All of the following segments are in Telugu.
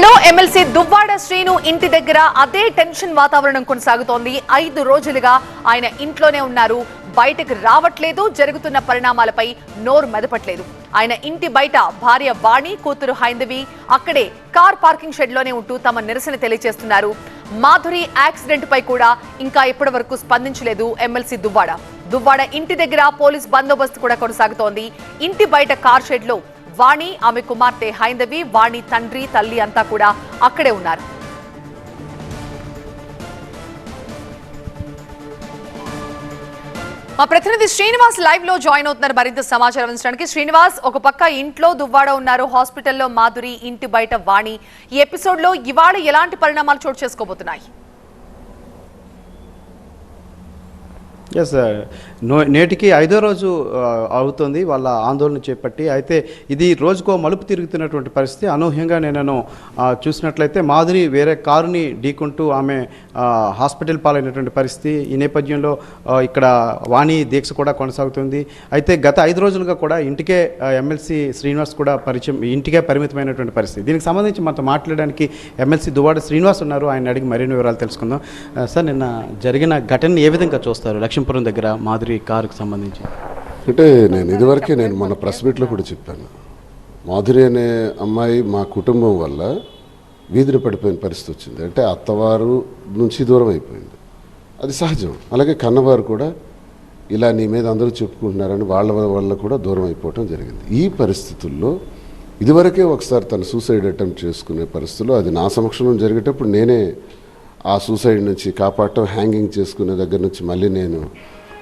మంగళగిరిలో ఎమ్మెల్సీ దువ్వాడ శ్రీను ఇంటి దగ్గర అదే టెన్షన్ వాతావరణం కొనసాగుతోంది. 5 రోజులుగా ఆయన ఇంట్లోనే ఉన్నారు. బయటకు రావట్లేదు. జరుగుతున్న పరిణామాలపై నోరు మెదపట్లేదు. ఆయన ఇంటి బయట భార్య వాణి, కూతురు హైందవి అక్కడే కార్ పార్కింగ్ షెడ్ లోనే ఉంటూ తమ నిరసన తెలియజేస్తున్నారు. మాధురి యాక్సిడెంట్ పై కూడా ఇంకా ఇప్పటి వరకు స్పందించలేదు ఎమ్మెల్సీ దువ్వాడ ఇంటి దగ్గర పోలీస్ బందోబస్తు కూడా కొనసాగుతోంది. ఇంటి బయట కార్ షెడ్ లో వాణి, ఆమె కుమార్తె హైందవి, వాణి తండ్రి, తల్లి అంతా కూడా అక్కడే ఉన్నారు. మా ప్రతినిధి శ్రీనివాస్ లైవ్ లో జాయిన్ అవుతున్నారు మరింత సమాచారం అందించడానికి. శ్రీనివాస్, ఒక పక్క ఇంట్లో దువ్వాడ ఉన్నారు, హాస్పిటల్లో మాధురి, ఇంటి బయట వాణి. ఈ ఎపిసోడ్ లో ఇవాళ ఎలాంటి పరిణామాలు చోటు చేసుకోబోతున్నాయి? ఎస్, నేటికి 5వ రోజు అవుతుంది వాళ్ళ ఆందోళన చేపట్టి. అయితే ఇది రోజుకో మలుపు తిరుగుతున్నటువంటి పరిస్థితి. అనూహ్యంగా నేను చూసినట్లయితే మాధురి వేరే కారుని ఢీకొంటూ ఆమె హాస్పిటల్ పాలైనటువంటి పరిస్థితి. ఈ నేపథ్యంలో ఇక్కడ వాణి దీక్ష కూడా కొనసాగుతుంది. అయితే గత 5 రోజులుగా కూడా ఇంటికే ఎమ్మెల్సీ శ్రీనివాస్ కూడా ఇంటికే పరిమితమైనటువంటి పరిస్థితి. దీనికి సంబంధించి మనతో మాట్లాడడానికి ఎమ్మెల్సీ దువ్వాడ శ్రీనివాస్ ఉన్నారు. ఆయన అడిగి మరిన్ని వివరాలు తెలుసుకుందాం. సార్, నిన్న జరిగిన ఘటనని ఏ విధంగా చూస్తారు? లక్ష్మీపురం దగ్గర మాధురి కారుకు సంబంధించి అంటే ఇదివరకే మన ప్రెస్ మీట్లో కూడా చెప్పాను. మాధురి అనే అమ్మాయి మా కుటుంబం వల్ల వీధిన పడిపోయిన పరిస్థితి వచ్చింది. అంటే అత్తవారు నుంచి దూరం అయిపోయింది. అది సహజం. అలాగే కన్నవారు కూడా ఇలా నీ మీద అందరూ చెప్పుకుంటున్నారని వాళ్ళ వల్ల కూడా దూరం అయిపోవటం జరిగింది. ఈ పరిస్థితుల్లో ఇదివరకే ఒకసారి తను సూసైడ్ అటెంప్ట్ చేసుకునే పరిస్థితుల్లో అది నా సమక్షంలో జరిగేటప్పుడు నేనే ఆ సూసైడ్ నుంచి కాపాడటం, హ్యాంగింగ్ చేసుకునే దగ్గర నుంచి మళ్ళీ నేను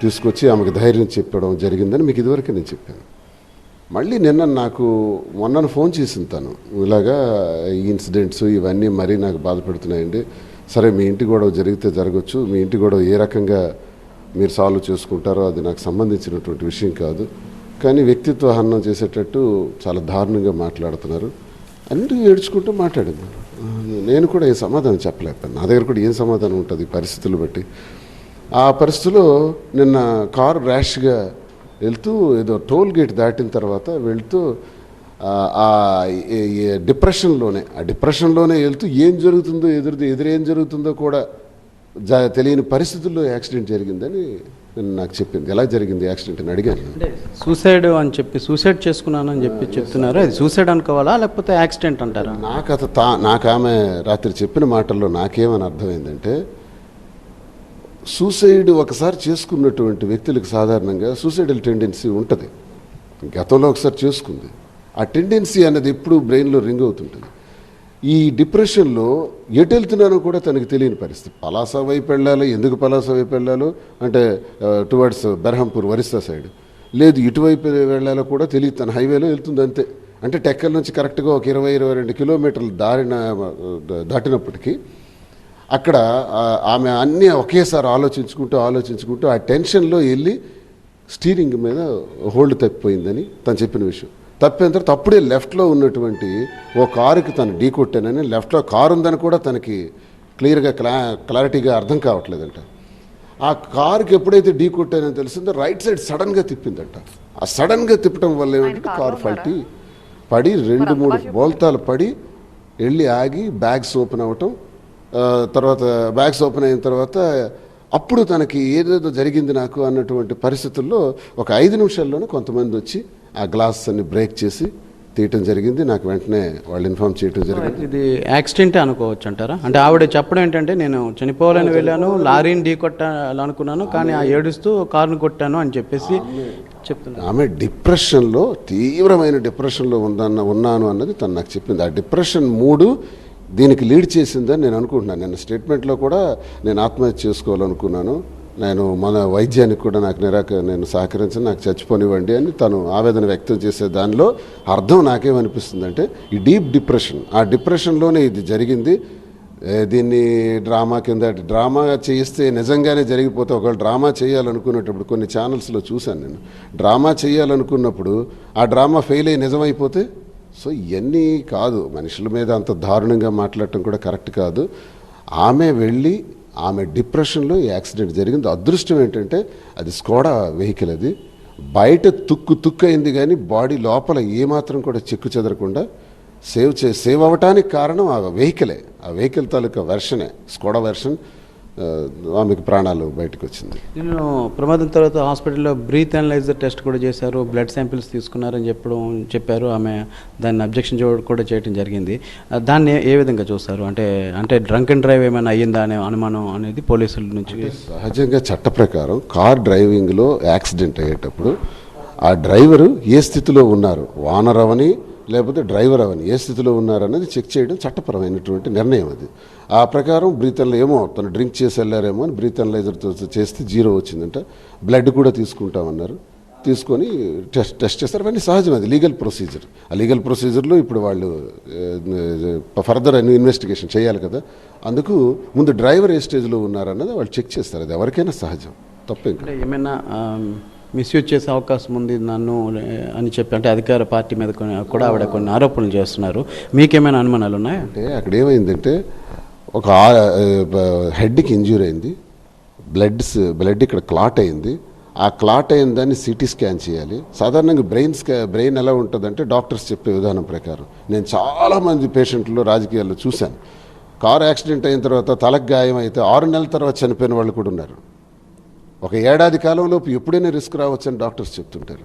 తీసుకొచ్చి ఆమెకు ధైర్యం చెప్పడం జరిగిందని మీకు ఇదివరకే నేను చెప్పాను. మళ్ళీ నాకు మొన్న ఫోన్ చేసింది తను, ఇలాగా ఈ ఇన్సిడెంట్స్ ఇవన్నీ మరీ నాకు బాధపడుతున్నాయండి. సరే, మీ ఇంటి గొడవ జరిగితే జరగచ్చు, మీ ఇంటి గొడవ ఏ రకంగా మీరు సాల్వ్ చేసుకుంటారో అది నాకు సంబంధించినటువంటి విషయం కాదు, కానీ వ్యక్తిత్వ హననం చేసేటట్టు చాలా దారుణంగా మాట్లాడుతున్నారు అన్నిటి ఏడ్చుకుంటూ మాట్లాడింది. నేను కూడా ఏ సమాధానం చెప్పలేకపోయాను. నా దగ్గర కూడా ఏం సమాధానం ఉంటుంది పరిస్థితులు బట్టి. ఆ పరిస్థితిలో నిన్న కారు ర్యాష్గా వెళ్తూ ఏదో టోల్ గేట్ దాటిన తర్వాత వెళ్తూ ఆ డిప్రెషన్లోనే వెళ్తూ ఏం జరుగుతుందో ఎదురేం జరుగుతుందో కూడా తెలియని పరిస్థితుల్లో యాక్సిడెంట్ జరిగిందని నాకు చెప్పింది. ఎలా జరిగింది యాక్సిడెంట్ అని అడిగాను. అంటే సూసైడ్ అని చెప్పి సూసైడ్ చేసుకున్నానని చెప్పి చెప్తున్నారు. అది సూసైడ్ అనుకోవాలా లేకపోతే యాక్సిడెంట్ అంటారా? నాకు ఆమె రాత్రి చెప్పిన మాటల్లో నాకేమని అర్థమైందంటే, సూసైడ్ ఒకసారి చేసుకున్నటువంటి వ్యక్తులకు సాధారణంగా సూసైడల్ టెండెన్సీ ఉంటుంది. గతంలో ఒకసారి చేసుకుంది. ఆ టెండెన్సీ అనేది ఎప్పుడు బ్రెయిన్లో రింగ్ అవుతుంటుంది. ఈ డిప్రెషన్లో ఎటు వెళ్తున్నానో కూడా తనకు తెలియని పరిస్థితి. పలాస వైపు వెళ్ళాలో, ఎందుకు పలాస వైపు వెళ్ళాలో అంటే టువర్డ్స్ బెర్హంపూర్ ఒరిస్సా సైడ్, లేదు ఇటువైపు వెళ్ళాలో కూడా తెలియదు. తన హైవేలో వెళ్తుంది అంతే. అంటే టెక్కల్ నుంచి కరెక్ట్గా ఒక 20-22 కిలోమీటర్లు దాటినప్పటికీ అక్కడ ఆమె అన్నీ ఒకేసారి ఆలోచించుకుంటూ ఆ టెన్షన్లో వెళ్ళి స్టీరింగ్ మీద హోల్డ్ తప్పిపోయిందని తను చెప్పిన విషయం. తప్పిన తర్వాత అప్పుడే లెఫ్ట్లో ఉన్నటువంటి ఓ కారుకి తను ఢీ కొట్టానని, లెఫ్ట్లో కారు ఉందని కూడా తనకి క్లియర్గా క్లారిటీగా అర్థం కావట్లేదంట. ఆ కారుకి ఎప్పుడైతే ఢీ కొట్టానని తెలిసిందో రైట్ సైడ్ సడన్గా తిప్పిందంట. ఆ సడన్గా తిప్పడం వల్ల ఏమంటే కారు పడి 2-3 బోల్తాలు పడి వెళ్ళి ఆగి బ్యాగ్స్ ఓపెన్ అవ్వటం, తర్వాత బ్యాగ్స్ ఓపెన్ అయిన తర్వాత అప్పుడు తనకి ఏదేదో జరిగింది నాకు అన్నటువంటి పరిస్థితుల్లో ఒక 5 నిమిషాల్లోనే కొంతమంది వచ్చి ఆ గ్లాస్ అన్ని బ్రేక్ చేసి తీయటం జరిగింది. నాకు వెంటనే వాళ్ళు ఇన్ఫార్మ్ చేయడం జరిగింది. ఇది యాక్సిడెంటే అనుకోవచ్చు అంటారా? అంటే ఆవిడ చెప్పడం ఏంటంటే, నేను చనిపోవాలని వెళ్ళాను, లారీని ఢీ కొట్టాలనుకున్నాను, కానీ ఆ ఏడుస్తూ కారుని కొట్టాను అని చెప్పేసి చెప్తున్నారు. ఆమె డిప్రెషన్లో, తీవ్రమైన డిప్రెషన్లో ఉన్నాను అన్నది తను నాకు చెప్పింది. ఆ డిప్రెషన్ మూడు దీనికి లీడ్ చేసిందని నేను అనుకుంటున్నాను. నేను స్టేట్మెంట్లో కూడా నేను ఆత్మహత్య చేసుకోవాలనుకున్నాను, నేను మన వైద్యానికి కూడా నేను సహకరించను, నాకు చచ్చిపోనివ్వండి అని తను ఆవేదన వ్యక్తం చేసే దానిలో అర్థం నాకేమనిపిస్తుందంటే, ఈ డీప్ డిప్రెషన్, ఆ డిప్రెషన్లోనే ఇది జరిగింది. దీన్ని డ్రామా చేయిస్తే నిజంగానే జరిగిపోతే, ఒకవేళ డ్రామా చేయాలనుకునేటప్పుడు కొన్ని ఛానల్స్లో చూశాను నేను, డ్రామా చేయాలనుకున్నప్పుడు ఆ డ్రామా ఫెయిల్ అయ్యి నిజమైపోతే, సో ఇవన్నీ కాదు, మనుషుల మీద అంత దారుణంగా మాట్లాడటం కూడా కరెక్ట్ కాదు. ఆమె డిప్రెషన్లో ఈ యాక్సిడెంట్ జరిగింది. అదృష్టం ఏంటంటే అది స్కోడా వెహికల్, అది బయట తుక్కు అయింది కానీ బాడీ లోపల ఏమాత్రం కూడా చెక్కు చెదరకుండా సేవ్ అవ్వటానికి కారణం ఆ వెహికల్ తాలూకా వెర్షనే, స్కోడా వెర్షన్. ఆమెకు ప్రాణాలు బయటకు వచ్చింది. నేను ప్రమాదం తర్వాత హాస్పిటల్లో బ్రీత్ అనలైజర్ టెస్ట్ కూడా చేశారు, బ్లడ్ శాంపిల్స్ తీసుకున్నారని చెప్పారు. ఆమె దాన్ని అబ్జెక్షన్ కూడా చేయడం జరిగింది. దాన్ని ఏ విధంగా చూస్తారు? అంటే డ్రంక్ అండ్ డ్రైవ్ ఏమైనా అయ్యిందా అనే అనుమానం అనేది పోలీసుల నుంచి. సహజంగా చట్ట ప్రకారం కార్ డ్రైవింగ్లో యాక్సిడెంట్ అయ్యేటప్పుడు ఆ డ్రైవరు ఏ స్థితిలో ఉన్నారు, ఓనర్ అవని లేకపోతే డ్రైవర్ అవని ఏ స్థితిలో ఉన్నారన్నది చెక్ చేయడం చట్టపరమైనటువంటి నిర్ణయం. అది ఆ ప్రకారం బ్రీత్ ఏమో తను డ్రింక్ చేసి వెళ్ళారేమో అని బ్రీత్ అనలైజర్తో చేస్తే 0 వచ్చిందంట. బ్లడ్ కూడా తీసుకుంటామన్నారు, తీసుకొని టెస్ట్ చేస్తారు. అవన్నీ సహజం, అది లీగల్ ప్రొసీజర్. ఆ లీగల్ ప్రొసీజర్లో ఇప్పుడు వాళ్ళు ఫర్దర్ ఇన్వెస్టిగేషన్ చేయాలి కదా. అందుకు ముందు డ్రైవర్ ఏ స్టేజ్లో ఉన్నారన్నది వాళ్ళు చెక్ చేస్తారు. అది ఎవరికైనా సహజం, తప్పేం. ఏమైనా మిస్యూజ్ చేసే అవకాశం ఉంది నన్ను అని చెప్పి, అంటే అధికార పార్టీ మీద కూడా ఆవిడ కొన్ని ఆరోపణలు చేస్తున్నారు. మీకేమైనా అనుమానాలు ఉన్నాయా? అంటే అక్కడ ఏమైందంటే ఒక హెడ్కి ఇంజ్యూరీ అయింది, బ్లడ్ ఇక్కడ క్లాట్ అయింది. ఆ క్లాట్ అయిన దాన్ని సిటీ స్కాన్ చేయాలి. సాధారణంగా బ్రెయిన్ ఎలా ఉంటుందంటే డాక్టర్స్ చెప్పే విధానం ప్రకారం నేను చాలామంది పేషెంట్లు రాజకీయాల్లో చూశాను. కారు యాక్సిడెంట్ అయిన తర్వాత తలకు గాయం అయితే 6 నెలల తర్వాత చనిపోయిన వాళ్ళు కూడా ఉన్నారు. 1 ఏడాది కాలంలోపు ఎప్పుడైనా రిస్క్ రావచ్చని డాక్టర్స్ చెప్తుంటారు.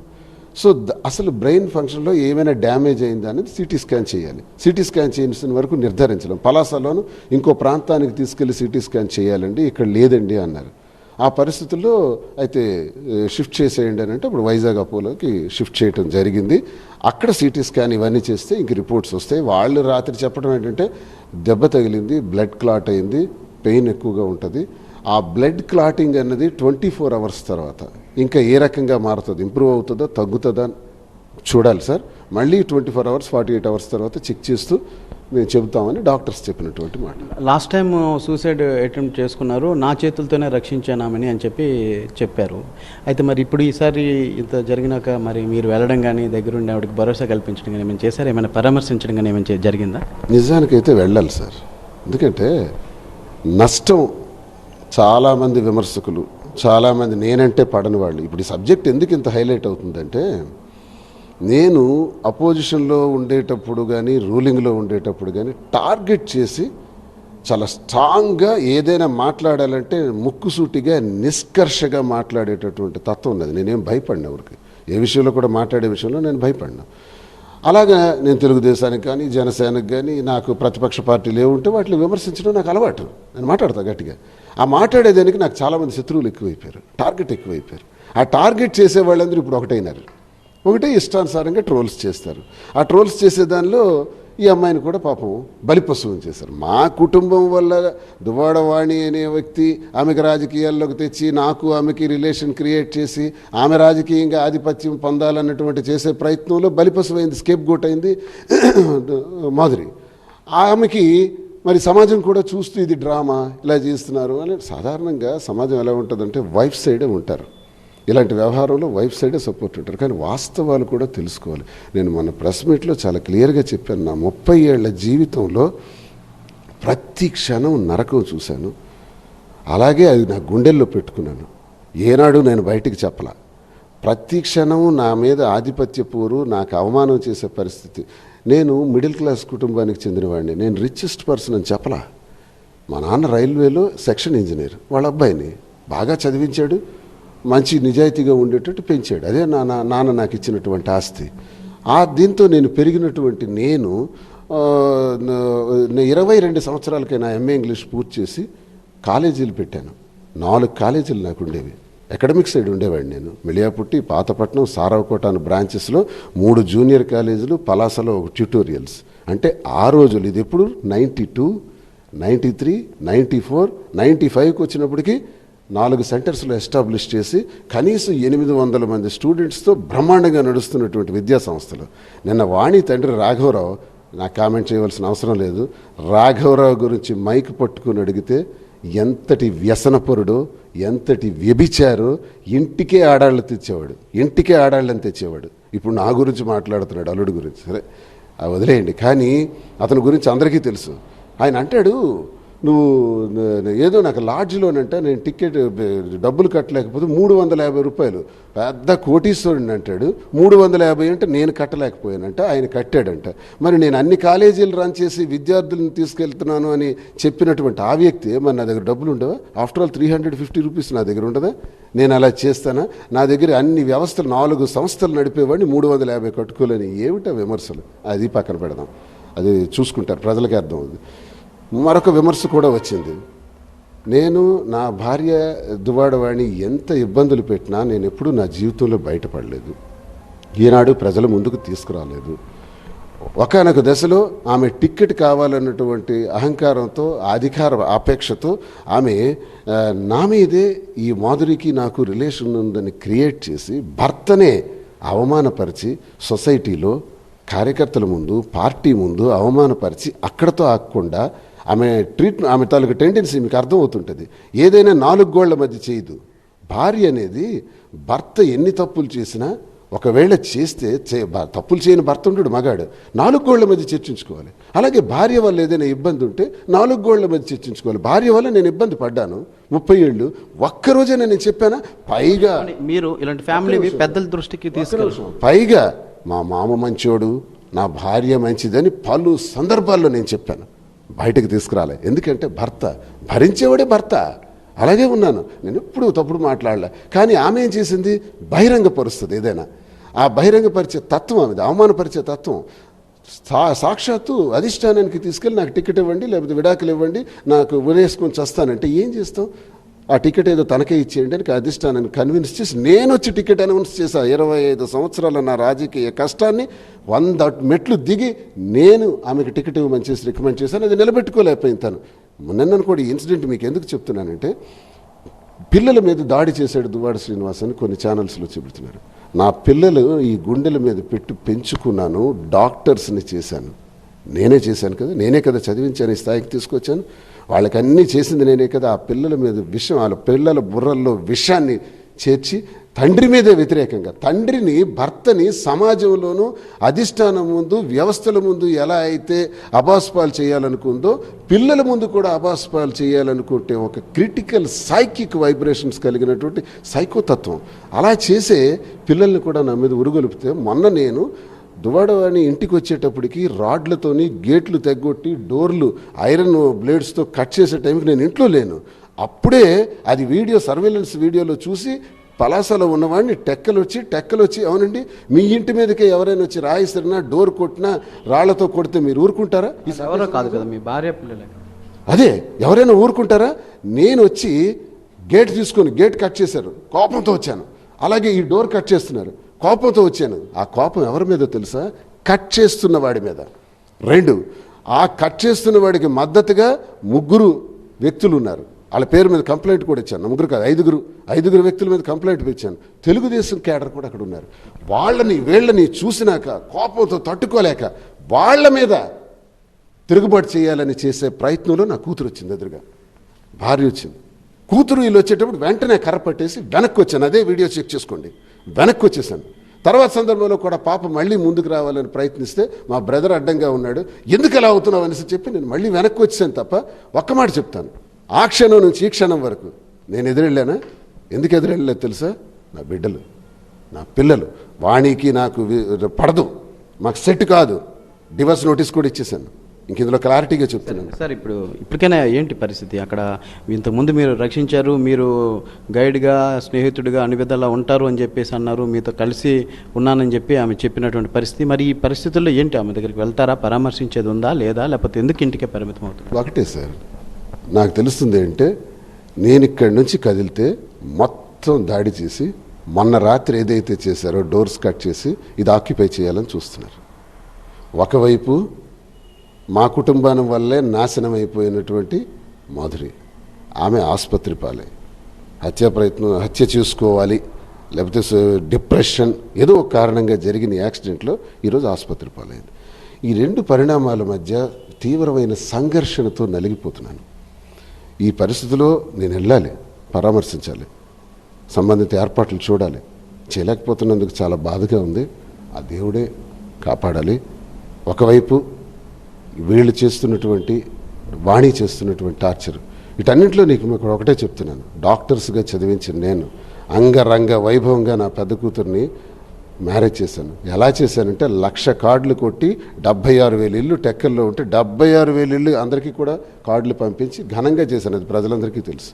సో అసలు బ్రెయిన్ ఫంక్షన్లో ఏమైనా డ్యామేజ్ అయిందా అనేది సిటీ స్కాన్ చేయాలి. సిటీ స్కాన్ చేసిన వరకు నిర్ధారించడం. పలాసలోను ఇంకో ప్రాంతానికి తీసుకెళ్లి సిటీ స్కాన్ చేయాలండి, ఇక్కడ లేదండి అన్నారు. ఆ పరిస్థితుల్లో అయితే షిఫ్ట్ చేసేయండి అని అంటే ఇప్పుడు వైజాగ్ అపోలోకి షిఫ్ట్ చేయడం జరిగింది. అక్కడ సిటీ స్కాన్ ఇవన్నీ చేస్తే ఇంక రిపోర్ట్స్ వస్తాయి. వాళ్ళు రాత్రి చెప్పడం ఏంటంటే దెబ్బ తగిలింది, బ్లడ్ క్లాట్ అయింది, పెయిన్ ఎక్కువగా ఉంటుంది. ఆ బ్లడ్ క్లాటింగ్ అన్నది 24 అవర్స్ తర్వాత ఇంకా ఏ రకంగా మారుతుంది, ఇంప్రూవ్ అవుతుందా తగ్గుతుందా చూడాలి సార్. మళ్ళీ 24 అవర్స్ 48 అవర్స్ తర్వాత చెక్ చేస్తూ మేము చెబుతామని డాక్టర్స్ చెప్పినటువంటి మాట. లాస్ట్ టైం సూసైడ్ అటెంప్ట్ చేసుకున్నారు, నా చేతులతోనే రక్షించానామని అని చెప్పారు. అయితే మరి ఇప్పుడు ఈసారి ఇంత జరిగినాక మరి మీరు వెళ్ళడం కానీ దగ్గరుండి ఆవిడకి భరోసా కల్పించడం కానీ ఏమైనా చేశారు? ఏమైనా పరామర్శించడం కానీ ఏమైనా జరిగిందా? నిజానికైతే వెళ్ళాలి సార్. ఎందుకంటే నష్టం చాలామంది విమర్శకులు, చాలామంది నేనంటే పడని వాళ్ళు. ఇప్పుడు ఈ సబ్జెక్ట్ ఎందుకు ఇంత హైలైట్ అవుతుందంటే, నేను అపోజిషన్లో ఉండేటప్పుడు కానీ రూలింగ్లో ఉండేటప్పుడు కానీ టార్గెట్ చేసి చాలా స్ట్రాంగ్గా ఏదైనా మాట్లాడాలంటే ముక్కుసూటిగా నిష్కర్షగా మాట్లాడేటటువంటి తత్వం ఉన్నది. నేనేం భయపడిన ఎవరికి, ఏ విషయంలో కూడా మాట్లాడే విషయంలో నేను భయపడినా. అలాగా నేను తెలుగుదేశానికి కానీ జనసేనకు కానీ నాకు ప్రతిపక్ష పార్టీలు ఏముంటే వాటిని విమర్శించడం నాకు అలవాటు. నేను మాట్లాడతా గట్టిగా. ఆ మాట్లాడేదానికి నాకు చాలామంది శత్రువులు ఎక్కువైపోయారు, టార్గెట్ ఎక్కువైపోయారు. ఆ టార్గెట్ చేసే వాళ్ళందరూ ఇప్పుడు ఒకటే ఇష్టానుసారంగా ట్రోల్స్ చేస్తారు. ఆ ట్రోల్స్ చేసే దానిలో ఈ అమ్మాయిని కూడా పాపం బలిపశువుని చేశారు. మా కుటుంబం వల్ల దువ్వాడవాణి అనే వ్యక్తి ఆమెకు రాజకీయాల్లోకి తెచ్చి నాకు ఆమెకి రిలేషన్ క్రియేట్ చేసి ఆమె రాజకీయంగా ఆధిపత్యం పొందాలన్నటువంటి చేసే ప్రయత్నంలో బలిపశువు అయింది, స్కేప్ గోట్ అయింది మాధురి. ఆమెకి మరి సమాజం కూడా చూస్తూ ఇది డ్రామా ఇలా చేస్తున్నారు అని. సాధారణంగా సమాజం ఎలా ఉంటుందంటే వైఫ్ సైడే ఉంటారు, ఇలాంటి వ్యవహారంలో వైఫ్ సైడే సపోర్ట్ ఉంటారు. కానీ వాస్తవాలు కూడా తెలుసుకోవాలి. నేను మన ప్రెస్ మీట్లో చాలా క్లియర్గా చెప్పాను, నా 30 ఏళ్ల జీవితంలో ప్రతి క్షణం నరకం చూశాను. అలాగే అది నా గుండెల్లో పెట్టుకున్నాను. ఏనాడు నేను బయటికి చెప్పలా. ప్రతి క్షణం నా మీద ఆధిపత్య పోరు, నాకు అవమానం చేసే పరిస్థితి. నేను మిడిల్ క్లాస్ కుటుంబానికి చెందినవాడిని, నేను రిచెస్ట్ పర్సన్ అని చెప్పలా. మా నాన్న రైల్వేలో సెక్షన్ ఇంజనీర్, వాళ్ళ అబ్బాయిని బాగా చదివించాడు, మంచి నిజాయితీగా ఉండేటట్టు పెంచాడు. అదే నాన్న నాకు ఇచ్చినటువంటి ఆస్తి. దీంతో నేను పెరిగినటువంటి నేను 22 సంవత్సరాలకే నా ఎంఏ ఇంగ్లీష్ పూర్తి చేసి కాలేజీలు పెట్టాను. 4 కాలేజీలు నాకు ఉండేవి. అకాడమిక్ సైడ్ ఉండేవాడిని నేను. మిలియాపుట్టి, పాతపట్నం, సారవకోట అనే బ్రాంచెస్లో 3 జూనియర్ కాలేజీలు, పలాసలో 1 ట్యూటోరియల్స్. అంటే ఆ రోజులు, ఇది ఎప్పుడు 92, 93, 94, 95కి వచ్చినప్పటికీ 4 సెంటర్స్లో ఎస్టాబ్లిష్ చేసి కనీసం 800 మంది స్టూడెంట్స్తో బ్రహ్మాండంగా నడుస్తున్నటువంటి విద్యా సంస్థలు. నిన్న వాణి తండ్రి రాఘవరావు, నాకు కామెంట్ చేయవలసిన అవసరం లేదు, రాఘవరావు గురించి మైక్ పట్టుకుని అడిగితే ఎంతటి వ్యసనపరుడో, ఎంతటి వ్యభిచారో, ఇంటికే ఆడాళ్ళని తెచ్చేవాడు. ఇప్పుడు నా గురించి మాట్లాడుతున్నాడు, అల్లుడు గురించి. సరే వదిలేయండి. కానీ అతని గురించి అందరికీ తెలుసు. ఆయన అంటాడు, నువ్వు ఏదో నాకు లాడ్జ్లోనంట నేను టికెట్ డబ్బులు కట్టలేకపోతే 350 రూపాయలు, పెద్ద కోటీశ్వరుని అంటాడు. 350 అంటే నేను కట్టలేకపోయానంట, ఆయన కట్టాడంట. మరి నేను అన్ని కాలేజీలు రన్ చేసి విద్యార్థులను తీసుకెళ్తున్నాను అని చెప్పినటువంటి ఆ వ్యక్తి మరి నా దగ్గర డబ్బులు ఉండవా? ఆఫ్టర్ ఆల్ 350 రూపీస్ నా దగ్గర ఉండదా? నేను అలా చేస్తానా? నా దగ్గర అన్ని వ్యవస్థలు 4 సంస్థలు నడిపేవాడిని 350 కట్టుకోలేని. ఏమిటా విమర్శలు? అది పక్కన పెడదాం, అది చూసుకుంటారు, ప్రజలకే అర్థం అవుతుంది. మరొక విమర్శ కూడా వచ్చింది. నేను నా భార్య దువ్వాడవాణి ఎంత ఇబ్బందులు పెట్టినా నేను ఎప్పుడూ నా జీవితంలో బయటపడలేదు, ఈనాడు ప్రజల ముందుకు తీసుకురాలేదు. ఒకానొక దశలో ఆమె టిక్కెట్ కావాలన్నటువంటి అహంకారంతో, అధికార అపేక్షతో ఆమె నా మీదే ఈ మాధురికి నాకు రిలేషన్ ఉందని క్రియేట్ చేసి భర్తనే అవమానపరిచి సొసైటీలో కార్యకర్తల ముందు, పార్టీ ముందు అవమానపరిచి అక్కడతో ఆగకుండా ఆమె తాలూకు టెండెన్సీ మీకు అర్థమవుతుంటుంది. ఏదైనా 4 గోళ్ల మధ్య చేయదు. భార్య అనేది భర్త ఎన్ని తప్పులు చేసినా, ఒకవేళ చేస్తే తప్పులు చేయని భర్త ఉంటాడు మగాడు, 4 గోళ్ల మధ్య చర్చించుకోవాలి. అలాగే భార్య వల్ల ఏదైనా ఇబ్బంది ఉంటే 4 గోళ్ల మధ్య చర్చించుకోవాలి. భార్య వల్ల నేను ఇబ్బంది పడ్డాను 30 ఏళ్ళు, ఒక్కరోజే నేను చెప్పానా? పైగా మీరు ఇలాంటి ఫ్యామిలీ పెద్దల దృష్టికి తీసుకెళ్ళి, పైగా మా మామ మంచోడు, నా భార్య మంచిదని పలు సందర్భాల్లో నేను చెప్పాను, బయటకు తీసుకురాలే. ఎందుకంటే భర్త భరించేవాడే భర్త. అలాగే ఉన్నాను నేను, ఎప్పుడు తప్పుడు మాట్లాడలే. కానీ ఆమె ఏం చేసింది? బహిరంగపరుస్తుంది ఏదైనా. ఆ బహిరంగపరిచే తత్వం, ఆమెది అవమానపరిచే తత్వం. సాక్షాత్తు అధిష్టానానికి తీసుకెళ్ళి నాకు టికెట్ ఇవ్వండి, లేకపోతే విడాకులు ఇవ్వండి, నాకు ఉరేసుకొని చస్తానంటే ఏం చేస్తాం? ఆ టికెట్ ఏదో తనకే ఇచ్చేయండి అని అధిష్టానాన్ని కన్విన్స్ చేసి నేను వచ్చి టికెట్ అనౌన్స్ చేశా. 25 సంవత్సరాల నా రాజకీయ కష్టాన్ని 100 మెట్లు దిగి నేను ఆమెకు టికెట్ ఇవ్వమని చేసి రికమెండ్ చేశాను. అది నిలబెట్టుకోలేకపోయింది తను. నిన్న కూడా ఈ ఇన్సిడెంట్ మీకు ఎందుకు చెప్తున్నానంటే, పిల్లల మీద దాడి చేశాడు దువ్వాడ శ్రీనివాస్ అని కొన్ని ఛానల్స్లో చెబుతున్నారు. నా పిల్లలు ఈ గుండెల మీద పెట్టి పెంచుకున్నాను, డాక్టర్స్ని చేశాను, నేనే చేశాను కదా, నేనే కదా చదివించాను, ఈ స్థాయికి తీసుకొచ్చాను. వాళ్ళకి అన్నీ చేసింది నేనే కదా. ఆ పిల్లల మీద విషం, వాళ్ళ పిల్లల బుర్రల్లో విషాన్ని చేర్చి తండ్రి మీదే వ్యతిరేకంగా, తండ్రిని భర్తని సమాజంలోనూ అధిష్టానం ముందు, వ్యవస్థల ముందు ఎలా అయితే అబాస్పాలు చేయాలనుకుందో పిల్లల ముందు కూడా అబాస్పాలు చేయాలనుకుంటే ఒక క్రిటికల్ సైకిక్ వైబ్రేషన్స్ కలిగినటువంటి సైకోతత్వం. అలా చేసే పిల్లల్ని కూడా నా మీద ఉరుగొలిపితే మొన్న నేను దువ్వాడవాణి ఇంటికి వచ్చేటప్పటికి రాడ్లతోని గేట్లు తెగ్గొట్టి డోర్లు ఐరన్ బ్లేడ్స్తో కట్ చేసే టైంకి నేను ఇంట్లో లేను. అప్పుడే అది వీడియో, సర్వేలెన్స్ వీడియోలో చూసి పలాసలో ఉన్నవాడిని టెక్కలు వచ్చి అవునండి మీ ఇంటి మీదకే ఎవరైనా వచ్చి రాయిసిరినా, డోర్ కొట్టినా, రాళ్లతో కొడితే మీరు ఊరుకుంటారా? ఎవరో కాదు కదా, మీ భార్య పిల్లలే. అదే ఎవరైనా ఊరుకుంటారా? నేను వచ్చి గేట్ తీసుకొని గేట్ కట్ చేశారు, కోపంతో వచ్చాను. అలాగే ఈ డోర్ కట్ చేస్తున్నారు, కోపంతో వచ్చాను. ఆ కోపం ఎవరి మీద తెలుసా? కట్ చేస్తున్న వాడి మీద. 2, ఆ కట్ చేస్తున్న వాడికి మద్దతుగా 3 వ్యక్తులు ఉన్నారు. వాళ్ళ పేరు మీద కంప్లైంట్ కూడా ఇచ్చాను. 3 కాదు, 5 వ్యక్తుల మీద కంప్లైంట్ ఇచ్చాను. తెలుగుదేశం క్యాడర్ కూడా అక్కడ ఉన్నారు. వీళ్ళని చూసినాక కోపంతో తట్టుకోలేక వాళ్ళ మీద తిరుగుబాటు చేయాలని చేసే ప్రయత్నంలో నా కూతురు వచ్చింది, ఎదురుగా భార్య వచ్చింది. కూతురు వీళ్ళు వచ్చేటప్పుడు వెంటనే కర్ర పట్టేసి వెనక్కి వచ్చాను. అదే వీడియో చెక్ చేసుకోండి. వెనక్కి వచ్చేసాను. తర్వాత సందర్భంలో కూడా పాప మళ్ళీ ముందుకు రావాలని ప్రయత్నిస్తే మా బ్రదర్ అడ్డంగా ఉన్నాడు. ఎందుకు ఎలా అవుతున్నావు అనేసి చెప్పి నేను మళ్ళీ వెనక్కి వచ్చాను. తప్ప ఒక్క మాట చెప్తాను, ఆ క్షణం నుంచి ఈ క్షణం వరకు నేను ఎదురెళ్ళానా? ఎందుకు ఎదురెళ్ళలేదు తెలుసా? నా బిడ్డలు, నా పిల్లలు. వాణికి నాకు పడదు, మాకు సెట్ కాదు, డివర్స్ నోటీస్ కూడా ఇచ్చేసాను. ఇంక ఇందులో క్లారిటీగా చెప్తున్నాను. సార్, ఇప్పటికైనా ఏంటి పరిస్థితి అక్కడ? ఇంతకుముందు మీరు రక్షించారు, మీరు గైడ్గా, స్నేహితుడిగా అన్ని విధాలా ఉంటారు అని చెప్పేసి అన్నారు, మీతో కలిసి ఉన్నానని చెప్పి ఆమె చెప్పినటువంటి పరిస్థితి. మరి ఈ పరిస్థితుల్లో ఏంటి? ఆమె దగ్గరికి వెళ్తారా? పరామర్శించేది ఉందా లేదా? లేకపోతే ఎందుకు ఇంటికే పరిమితం అవుతుంది? ఒకటే సార్, నాకు తెలుస్తుంది ఏంటంటే, నేను ఇక్కడి నుంచి కదిలితే మొత్తం దాడి చేసి మొన్న రాత్రి ఏదైతే చేశారో డోర్స్ కట్ చేసి ఇది ఆక్యుపై చేయాలని చూస్తున్నారు. ఒకవైపు మా కుటుంబాన్ని వల్లే నాశనం అయిపోయినటువంటి మాధురి, ఆమె ఆసుపత్రి పాలై హత్య చేసుకోవాలి, లేకపోతే డిప్రెషన్ ఏదో ఒక కారణంగా జరిగిన యాక్సిడెంట్లో ఈరోజు ఆసుపత్రి పాలైంది. ఈ 2 పరిణామాల మధ్య తీవ్రమైన సంఘర్షణతో నలిగిపోతున్నాను. ఈ పరిస్థితిలో నేను వెళ్ళాలి, పరామర్శించాలి, సంబంధిత ఏర్పాట్లు చూడాలి. చేయలేకపోతున్నందుకు చాలా బాధగా ఉంది. ఆ దేవుడే కాపాడాలి. ఒకవైపు వీళ్ళు చేస్తున్నటువంటి వాణి చేస్తున్నటువంటి టార్చర్, వీటన్నింటిలో నీకు మీకు ఒకటే చెప్తున్నాను, డాక్టర్స్గా చదివించిన నేను అంగరంగ వైభవంగా నా పెద్ద కూతుర్ని మ్యారేజ్ చేశాను. ఎలా చేశానంటే 1,00,000 కార్డులు కొట్టి 76,000 ఇల్లు టెక్కల్లో ఉంటే 76,000 ఇల్లు అందరికీ కూడా కార్డులు పంపించి ఘనంగా చేశాను. అది ప్రజలందరికీ తెలుసు.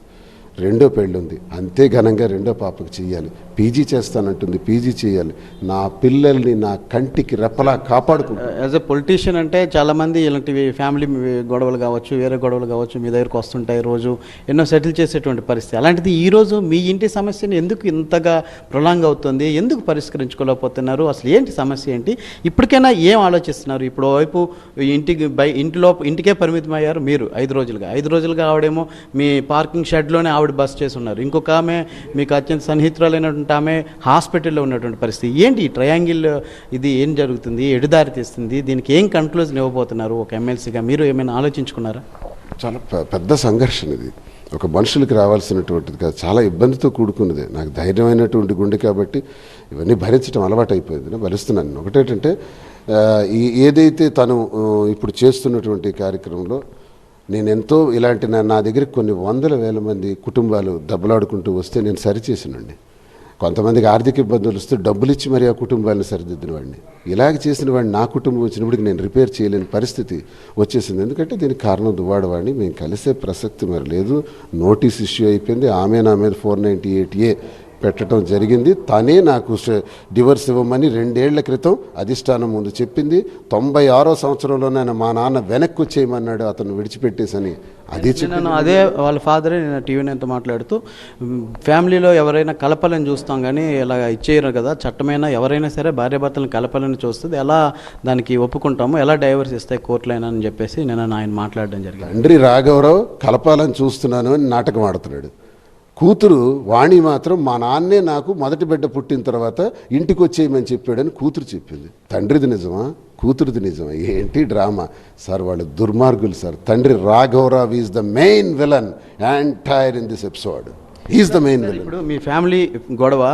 రెండో పెళ్ళుంది, అంతే ఘనంగా రెండో పాపకు చెయ్యాలి. పీజీ చేస్తానంటుంది, పీజీ చేయాలి. నా పిల్లల్ని నా కంటికి రెప్పలా కాపాడుకుంటాను. యాజ్ ఎ పొలిటీషియన్ అంటే చాలామంది ఇలాంటివి ఫ్యామిలీ గొడవలు కావచ్చు, వేరే గొడవలు కావచ్చు, మీ దగ్గరకు వస్తుంటాయి, రోజు ఎన్నో సెటిల్ చేసేటువంటి పరిస్థితి. అలాంటిది ఈరోజు మీ ఇంటి సమస్యని ఎందుకు ఇంతగా ప్రొలాంగ్ అవుతుంది, ఎందుకు పరిష్కరించుకోలేకపోతున్నారు, అసలు ఏంటి సమస్య ఏంటి, ఇప్పటికైనా ఏం ఆలోచిస్తున్నారు? ఇప్పుడు వైపు ఇంటికే పరిమితం అయ్యారు మీరు 5 రోజులుగా ఆవిడేమో మీ పార్కింగ్ షెడ్లోనే ఆవిడ బస్ చేసి ఉన్నారు. ఇంకొక ఆమె మీకు అత్యంత సన్నిహితురాలైనటువంటి ఆమె హాస్పిటల్లో ఉన్నటువంటి పరిస్థితి ఏంటి? ఈ ట్రయాంగిల్ ఇది ఏం జరుగుతుంది, ఎడుదారి తీస్తుంది, దీనికి ఏం కన్క్లూజన్ ఇవ్వబోతున్నారు ఒక ఎమ్మెల్సీగా? మీరు ఏమైనా ఆలోచించుకున్నారా? చాలా పెద్ద సంఘర్షణ ఇది. ఒక మనుషులకి రావాల్సినటువంటిది కాదు, చాలా ఇబ్బందితో కూడుకున్నది. నాకు ధైర్యమైనటువంటి గుండె కాబట్టి ఇవన్నీ భరించడం అలవాటు అయిపోయింది, నేను భరిస్తున్నాను. ఒకటేంటంటే ఏదైతే తను ఇప్పుడు చేస్తున్నటువంటి కార్యక్రమంలో నేను ఎంతో ఇలాంటి నా దగ్గరికి కొన్ని 100,000 మంది కుటుంబాలు దెబ్బలాడుకుంటూ వస్తే నేను సరిచేసినండి. కొంతమందికి ఆర్థిక ఇబ్బందులు వస్తే డబ్బులు ఇచ్చి మరి ఆ కుటుంబాలను సరిదిద్దిన వాడిని. ఇలాగ చేసిన వాడిని నా కుటుంబం వచ్చినప్పటికి నేను రిపేర్ చేయలేని పరిస్థితి వచ్చేసింది. ఎందుకంటే దీనికి కారణం దువ్వాడవాడిని. మేము కలిసే ప్రసక్తి మరి లేదు. నోటీస్ ఇష్యూ అయిపోయింది. ఆమె నా మీద 498A పెట్టడం జరిగింది. తనే నాకు డివర్స్ ఇవ్వమని 2 ఏళ్ల క్రితం అధిష్టానం ముందు చెప్పింది. 96వ సంవత్సరంలోనే మా నాన్న వెనక్కి వచ్చేయమన్నాడు, అతను విడిచిపెట్టేసని. అదే వాళ్ళ ఫాదరే నేను టీవీ నేతో మాట్లాడుతూ, ఫ్యామిలీలో ఎవరైనా కలపాలని చూస్తాం కానీ ఇలా ఇచ్చేయరు కదా, చట్టమైనా ఎవరైనా సరే భార్యాభర్తలను కలపాలని చూస్తుంది, ఎలా దానికి ఒప్పుకుంటాము, ఎలా డైవర్స్ ఇస్తాయి కోర్టులైనా అని చెప్పేసి నేను ఆయన మాట్లాడడం జరిగింది. తండ్రి రాఘవరావు కలపాలని చూస్తున్నాను అని నాటకం ఆడుతున్నాడు. కూతురు వాణి మాత్రం మా నాన్నే నాకు మొదటి బిడ్డ పుట్టిన తర్వాత ఇంటికి వచ్చేయమని చెప్పాడని కూతురు చెప్పింది. తండ్రిది నిజమా, కూతురుది నిజమా? ఏంటి డ్రామా సార్? వాళ్ళు దుర్మార్గులు సార్. తండ్రి రాఘవరావు is the main villain entire in this episode. Is the main villain. ఇప్పుడు మీ ఫ్యామిలీ గొడవ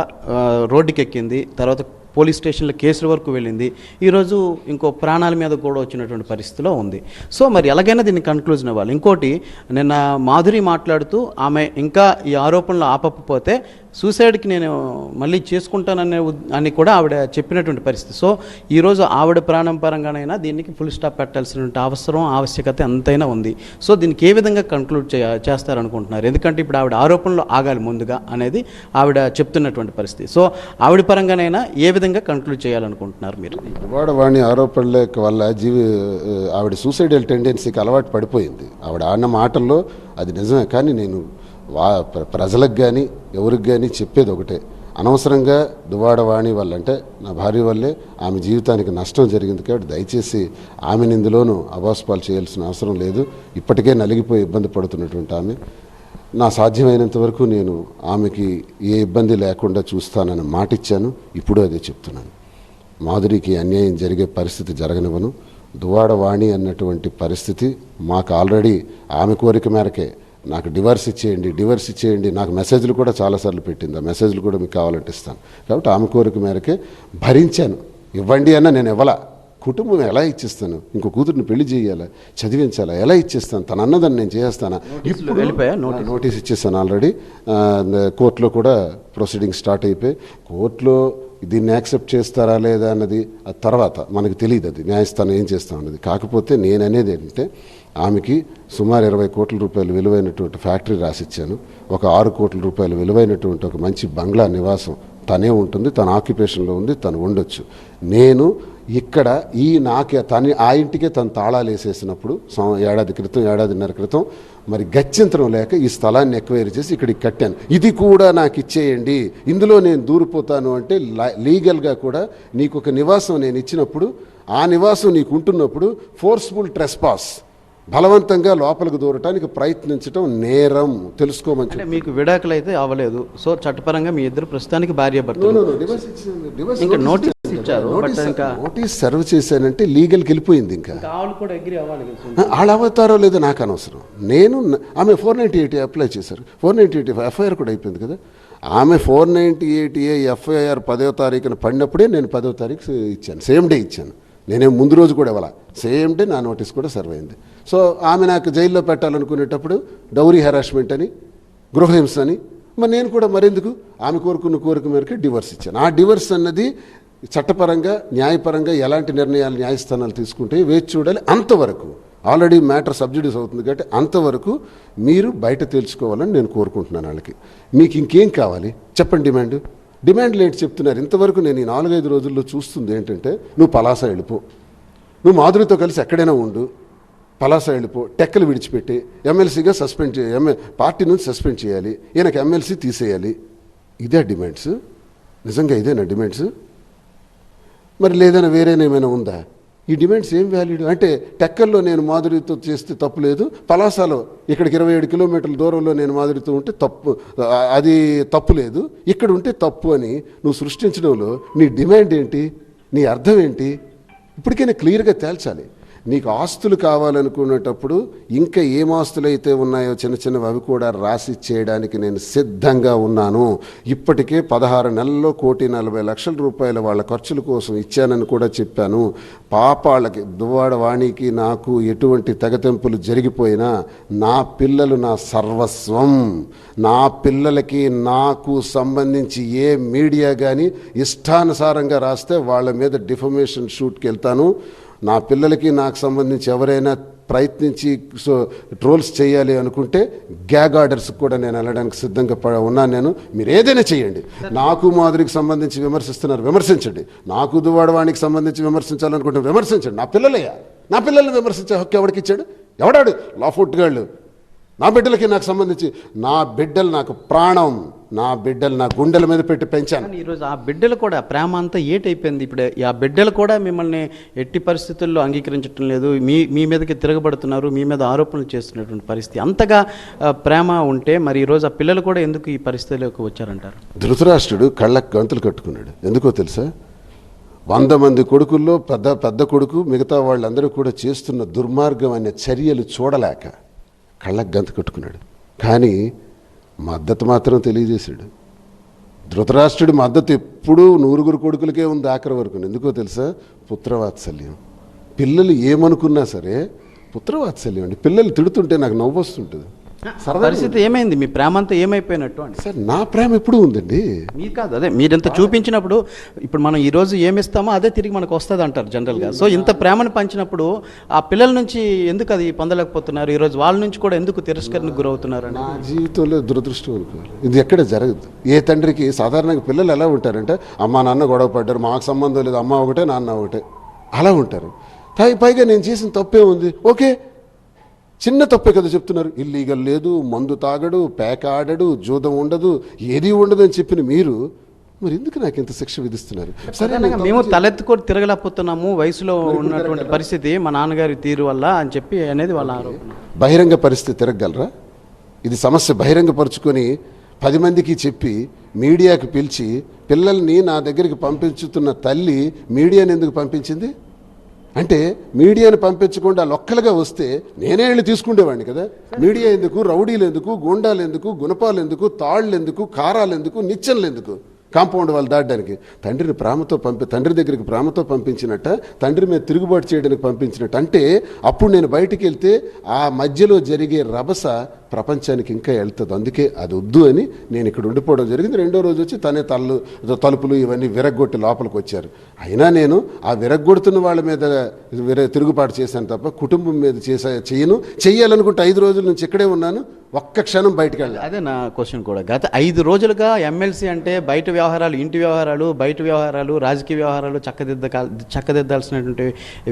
రోడ్డుకి ఎక్కింది, తర్వాత పోలీస్ స్టేషన్లో కేసుల వరకు వెళ్ళింది, ఈరోజు ఇంకో ప్రాణాల మీద కూడా వచ్చినటువంటి పరిస్థితిలో ఉంది. సో మరి ఎలాగైనా దీన్ని కన్క్లూజన్ ఇవ్వాలి. ఇంకోటి, నిన్న మాధురి మాట్లాడుతూ ఆమె ఇంకా ఈ ఆరోపణలు ఆపకపోతే సూసైడ్కి నేను మళ్ళీ చేసుకుంటానని కూడా ఆవిడ చెప్పినటువంటి పరిస్థితి. సో ఈరోజు ఆవిడ ప్రాణం పరంగానైనా దీనికి ఫుల్ స్టాప్ పెట్టాల్సినటువంటి ఆవశ్యకత ఎంతైనా ఉంది. సో దీనికి ఏ విధంగా కన్క్లూడ్ చేస్తారనుకుంటున్నారు? ఎందుకంటే ఇప్పుడు ఆవిడ ఆరోపణలు ఆగాలి ముందుగా అనేది ఆవిడ చెప్తున్నటువంటి పరిస్థితి. సో ఆవిడ పరంగానైనా ఏ విధంగా కన్క్లూడ్ చేయాలనుకుంటున్నారు మీరు? వాణి ఆరోపణల వల్ల ఆవిడ సూసైడల్ టెండెన్సీకి అలవాటు పడిపోయింది. ఆవిడ అన్న మాటల్లో అది నిజమే. కానీ నేను ప్రజలకు కానీ ఎవరికి కానీ చెప్పేది ఒకటే, అనవసరంగా దువ్వాడవాణి వల్ల, అంటే నా భార్య వల్లే ఆమె జీవితానికి నష్టం జరిగింది కాబట్టి దయచేసి ఆమెను ఇందులోనూ అబాస్పాలు చేయాల్సిన అవసరం లేదు. ఇప్పటికే నలిగిపోయి ఇబ్బంది పడుతున్నటువంటి ఆమె, నా సాధ్యమైనంత వరకు నేను ఆమెకి ఏ ఇబ్బంది లేకుండా చూస్తానని మాటిచ్చాను. ఇప్పుడు అదే చెప్తున్నాను. మాధురికి అన్యాయం జరిగే పరిస్థితి జరగనివ్వను. దువ్వాడవాణి అన్నటువంటి పరిస్థితి మాకు ఆల్రెడీ ఆమె కోరిక మేరకే నాకు డివర్స్ ఇచ్చేయండి నాకు మెసేజ్లు కూడా చాలాసార్లు పెట్టింది. ఆ మెసేజ్లు కూడా మీకు కావాలంటే ఇస్తాను. కాబట్టి ఆమె కోరిక మేరకే భరించాను. ఇవ్వండి అన్న నేను ఇవ్వాలా. కుటుంబం ఎలా ఇచ్చేస్తాను? ఇంకో కూతుర్ని పెళ్లి చేయాలా, చదివించాలా, ఎలా ఇచ్చేస్తాను? తన అన్నదాన్ని నేను చేస్తానా? ఇప్పుడు నోటీస్ ఇచ్చేస్తాను ఆల్రెడీ. కోర్టులో కూడా ప్రొసీడింగ్ స్టార్ట్ అయిపోయి, కోర్టులో దీన్ని యాక్సెప్ట్ చేస్తారా లేదా అన్నది ఆ తర్వాత మనకు తెలియదు. అది న్యాయస్థానం ఏం చేస్తాం అన్నది. కాకపోతే నేను అనేది ఏంటంటే, ఆమెకి సుమారు 20 కోట్ల రూపాయలు విలువైనటువంటి ఫ్యాక్టరీ రాసిచ్చాను. ఒక 6 కోట్ల రూపాయలు విలువైనటువంటి ఒక మంచి బంగ్లా నివాసం తనే ఉంటుంది, తన ఆక్యుపేషన్లో ఉంది, తను ఉండొచ్చు. నేను ఇక్కడ ఆ ఇంటికే తను తాళాలు వేసేసినప్పుడు ఏడాదిన్నర క్రితం మరి గత్యంతరం లేక ఈ స్థలాన్ని ఎక్వైర్ చేసి ఇక్కడికి కట్టాను. ఇది కూడా నాకు ఇచ్చేయండి, ఇందులో నేను దూరిపోతాను అంటే లీగల్గా కూడా నీకు ఒక నివాసం నేను ఇచ్చినప్పుడు, ఆ నివాసం నీకు ఉంటున్నప్పుడు ఫోర్స్ఫుల్ ట్రెస్పాస్, బలవంతంగా లోపలికి దూరటానికి ప్రయత్నించడం నేరం, తెలుసుకోమని. మీకు విడాకులు అయితే అవ్వలేదు, సో చట్టపరంగా మీ ఇద్దరు ప్రస్తుతానికి భార్యాభర్తలు. నోటీస్ సర్వ్ చేశానంటే లీగల్కి వెళ్ళిపోయింది. ఇంకా వాళ్ళు అవుతారో లేదో నాకు అనవసరం. ఆమె 498 అప్లై చేశారు. 498 ఎఫ్ఐఆర్ కూడా అయిపోయింది కదా. ఆమె 498 ఎఫ్ఐఆర్ 10వ తారీఖున పడినప్పుడే నేను 10వ తారీఖు ఇచ్చాను, సేమ్ డే ఇచ్చాను. నేనేం ముందు రోజు కూడా ఇవ్వాల, సేమ్ డే నా నోటీస్ కూడా సర్వ్ అయింది. సో ఆమె నాకు జైల్లో పెట్టాలనుకునేటప్పుడు డౌరీ హెరాస్మెంట్ అని, గృహహింస అని, మరి నేను కూడా మరెందుకు ఆమె కోరుకున్న కోరిక మేరకు డివర్స్ ఇచ్చాను. ఆ డివర్స్ అన్నది చట్టపరంగా న్యాయపరంగా ఎలాంటి నిర్ణయాలు న్యాయస్థానాలు తీసుకుంటే వేచి చూడాలి. అంతవరకు ఆల్రెడీ మ్యాటర్ సబ్జుడీస్ అవుతుంది కాబట్టి అంతవరకు మీరు బయట తెలుసుకోవాలని నేను కోరుకుంటున్నాను. వాళ్ళకి మీకు ఇంకేం కావాలి చెప్పండి, డిమాండ్లు ఏంటి చెప్తున్నారు. ఇంతవరకు నేను ఈ 4-5 రోజుల్లో చూస్తుంది ఏంటంటే, నువ్వు పలాస వెళ్ళిపో, నువ్వు మాధురితో కలిసి ఎక్కడైనా ఉండు, పలాస వెళ్ళిపో, టెక్కలు విడిచిపెట్టి ఎమ్మెల్సీగా సస్పెండ్ పార్టీ నుంచి సస్పెండ్ చేయాలి, ఈయనకు ఎమ్మెల్సీ తీసేయాలి. ఇదే డిమాండ్స్? నిజంగా ఇదేనా డిమాండ్స్? మరి లేదైనా వేరేనేమైనా ఉందా? ఈ డిమాండ్స్ ఏం వ్యాలిడ్? అంటే టెక్కల్లో నేను మాధురితో చేస్తే తప్పు లేదు, పలాసలో ఇక్కడికి 27 కిలోమీటర్ల దూరంలో నేను మాధురితో ఉంటే తప్పు, అది తప్పు లేదు, ఇక్కడ ఉంటే తప్పు అని నువ్వు సృష్టించడంలో నీ డిమాండ్ ఏంటి, నీ అర్థం ఏంటి? ఇప్పటికైనా క్లియర్గా తేల్చాలి. నీకు ఆస్తులు కావాలనుకునేటప్పుడు ఇంకా ఏం ఆస్తులు అయితే ఉన్నాయో చిన్న చిన్నవి అవి కూడా రాసి చేయడానికి నేను సిద్ధంగా ఉన్నాను. ఇప్పటికే 16 నెలల్లో 1,40,00,000 రూపాయల వాళ్ళ ఖర్చుల కోసం ఇచ్చానని కూడా చెప్పాను. పాపాళ్ళకి దువ్వాడ వాణికి నాకు ఎటువంటి తెగతెంపులు జరిగిపోయినా నా పిల్లలు నా సర్వస్వం. నా పిల్లలకి నాకు సంబంధించి ఏ మీడియా కానీ ఇష్టానుసారంగా రాస్తే వాళ్ళ మీద డిఫమేషన్ షూట్కి వెళ్తాను. నా పిల్లలకి నాకు సంబంధించి ఎవరైనా ప్రయత్నించి ట్రోల్స్ చేయాలి అనుకుంటే గ్యాగ్ ఆర్డర్స్ కూడా నేను వెళ్ళడానికి సిద్ధంగా ఉన్నాను. నేను మీరు ఏదైనా చేయండి. నాకు మాధురికి సంబంధించి విమర్శిస్తున్నారు, విమర్శించండి. నాకు దువ్వాడవాణికి సంబంధించి విమర్శించాలనుకుంటే విమర్శించండి. నా పిల్లలయ్యా, నా పిల్లల్ని విమర్శించే హక్కు ఎవరికి ఇచ్చాడు? ఎవడాడు? లాఫుట్గాళ్ళు. నా బిడ్డలకి నాకు సంబంధించి, నా బిడ్డలు నాకు ప్రాణం, నా బిడ్డలు నా గుండెల మీద పెట్టి పెంచాను. ఈరోజు ఆ బిడ్డలు కూడా ప్రేమ అంతా ఏటైపోయింది. ఇప్పుడు ఆ బిడ్డలు కూడా మిమ్మల్ని ఎట్టి పరిస్థితుల్లో అంగీకరించడం లేదు, మీ మీదకి తిరగబడుతున్నారు, మీ మీద ఆరోపణలు చేస్తున్నటువంటి పరిస్థితి. అంతగా ప్రేమ ఉంటే మరి ఈరోజు ఆ పిల్లలు కూడా ఎందుకు ఈ పరిస్థితిలోకి వచ్చారంటారు? ధృతరాష్ట్రుడు కళ్ళకు గంతులు కట్టుకున్నాడు. ఎందుకో తెలుసా? 100 మంది కొడుకుల్లో పెద్ద కొడుకు మిగతా వాళ్ళందరూ కూడా చేస్తున్న దుర్మార్గం అనే చర్యలు చూడలేక కళ్ళకు గంతు కట్టుకున్నాడు. కానీ మద్దతు మాత్రం తెలియజేశాడు. ధృతరాష్ట్రుడి మద్దతు ఎప్పుడూ 100 కొడుకులకే ఉంది ఆఖరి వరకు. ఎందుకో తెలుసా? పుత్రవాత్సల్యం. పిల్లలు ఏమనుకున్నా సరే పుత్రవాత్సల్యం అండి. పిల్లలు తిడుతుంటే నాకు నవ్వు వస్తుంటుంది. పరిస్థితి ఏమైంది? మీ ప్రేమ అంతా ఏమైపోయినట్టు అండి? సార్ నా ప్రేమ ఎప్పుడు ఉందండి. మీరు కాదు, అదే మీరంతా చూపించినప్పుడు ఇప్పుడు మనం ఈరోజు ఏమిస్తామో అదే తిరిగి మనకు వస్తుంది అంటారు జనరల్గా. సో ఇంత ప్రేమను పంచినప్పుడు ఆ పిల్లల నుంచి ఎందుకు అది పొందలేకపోతున్నారు? ఈరోజు వాళ్ళ నుంచి కూడా ఎందుకు తిరస్కరణకు గురవుతున్నారు? నా జీవితంలో దురదృష్టం అనుకోవాలి. ఇది ఎక్కడ జరగదు. ఏ తండ్రికి సాధారణంగా పిల్లలు ఎలా ఉంటారంటే, అమ్మ నాన్న గొడవ పడ్డారు, మాకు సంబంధం లేదు, అమ్మ ఒకటే నాన్న ఒకటే, అలా ఉంటారు. పైగా నేను చేసిన తప్పే ఉంది, ఓకే చిన్న తప్పే కదా చెప్తున్నారు. ఇల్లీగల్ లేదు, మందు తాగడు, పేక ఆడడు, జూదం ఉండదు, ఏది ఉండదు అని చెప్పిన మీరు మరి ఎందుకు నాకు ఇంత శిక్ష విధిస్తున్నారు? సరే, మేము తలెత్తుకొని తిరగలేకపోతున్నాము వయసులో ఉన్నటువంటి పరిస్థితి మా నాన్నగారి తీరు వల్ల అని చెప్పి అనేది వాళ్ళ ఆరోపణ. బహిరంగ పరిస్థితి తిరగలరా? ఇది సమస్య బహిరంగపరుచుకొని 10 మందికి చెప్పి మీడియాకి పిలిచి పిల్లల్ని నా దగ్గరికి పంపించుతున్న తల్లి మీడియాని ఎందుకు పంపించింది? అంటే మీడియాని పంపించకుండా లొక్కలుగా వస్తే నేనే వెళ్ళి తీసుకుండేవాడిని కదా. మీడియా ఎందుకు? రౌడీలు ఎందుకు? గూండాలు ఎందుకు? గుణపాలు ఎందుకు? తాళ్ళు ఎందుకు? కారాలు ఎందుకు? నిచ్చెనలు ఎందుకు? కాంపౌండ్ వాళ్ళు దాటడానికి తండ్రి దగ్గరికి ప్రేమతో పంపించినట్ట, తండ్రి మీద తిరుగుబాటు చేయడానికి పంపించినట్టు. అంటే అప్పుడు నేను బయటికి వెళ్తే ఆ మధ్యలో జరిగే రభస ప్రపంచానికి ఇంకా వెళ్తుంది. అందుకే అది వద్దు అని నేను ఇక్కడ ఉండిపోవడం జరిగింది. 2వ రోజు వచ్చి తనే తలుపులు ఇవన్నీ విరగ్గొట్టి లోపలికి వచ్చారు. అయినా నేను ఆ విరగ్గొడుతున్న వాళ్ళ మీద తిరుగుబాటు చేశాను తప్ప కుటుంబం మీద చెయ్యాలనుకుంటే 5 రోజుల నుంచి ఇక్కడే ఉన్నాను, ఒక్క క్షణం బయటకు వెళ్ళాను. అదే నా క్వశ్చన్ కూడా. గత 5 రోజులుగా ఎమ్మెల్సీ అంటే బయట వ్యవహారాలు, ఇంటి వ్యవహారాలు, బయట వ్యవహారాలు, రాజకీయ వ్యవహారాలు చక్కదిద్దాల్సినటువంటి